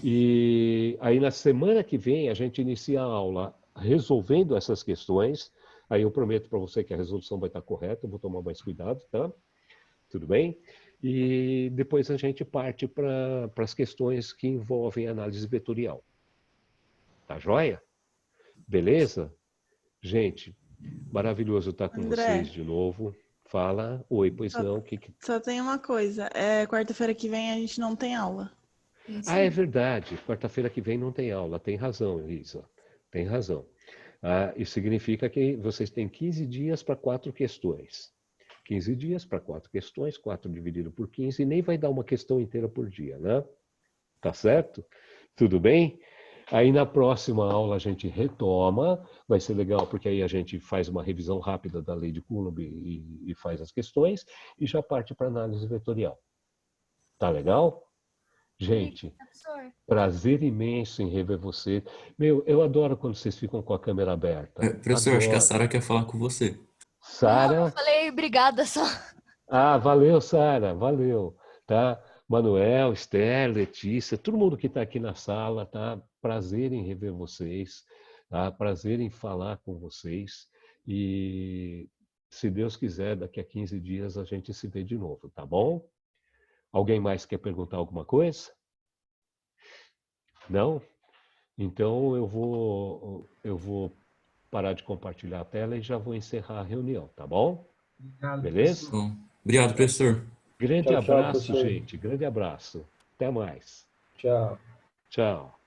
E aí na semana que vem a gente inicia a aula resolvendo essas questões. Aí eu prometo para você que a resolução vai estar correta, eu vou tomar mais cuidado, tá? Tudo bem? E depois a gente parte para as questões que envolvem análise vetorial. Tá joia? Beleza? Gente, maravilhoso estar com vocês de novo. Fala. Oi, pois não. Só tem uma coisa. Quarta-feira que vem a gente não tem aula. Ah, é verdade. Quarta-feira que vem não tem aula. Tem razão, Elisa. Tem razão. Isso significa que vocês têm 15 dias para 4 questões. 15 dias para 4 questões, 4 dividido por 15, e nem vai dar uma questão inteira por dia, né? Tá certo? Tudo bem? Aí na próxima aula a gente retoma, vai ser legal porque aí a gente faz uma revisão rápida da lei de Coulomb e faz as questões e já parte para análise vetorial. Tá legal? Gente, prazer imenso em rever você. Meu, eu adoro quando vocês ficam com a câmera aberta. Professor, acho que a Sara quer falar com você. Sara? Não, eu falei obrigada só. Ah, valeu, Sara, valeu, tá? Manuel, Esther, Letícia, todo mundo que está aqui na sala, tá? Prazer em rever vocês, tá? Prazer em falar com vocês e, se Deus quiser, daqui a 15 dias a gente se vê de novo, tá bom? Alguém mais quer perguntar alguma coisa? Não? Então eu vou parar de compartilhar a tela e já vou encerrar a reunião, tá bom? Obrigado, Beleza? Bom, obrigado, professor. Grande Tchau, tchau, abraço, professor. gente. Grande abraço. Até mais. Tchau. Tchau.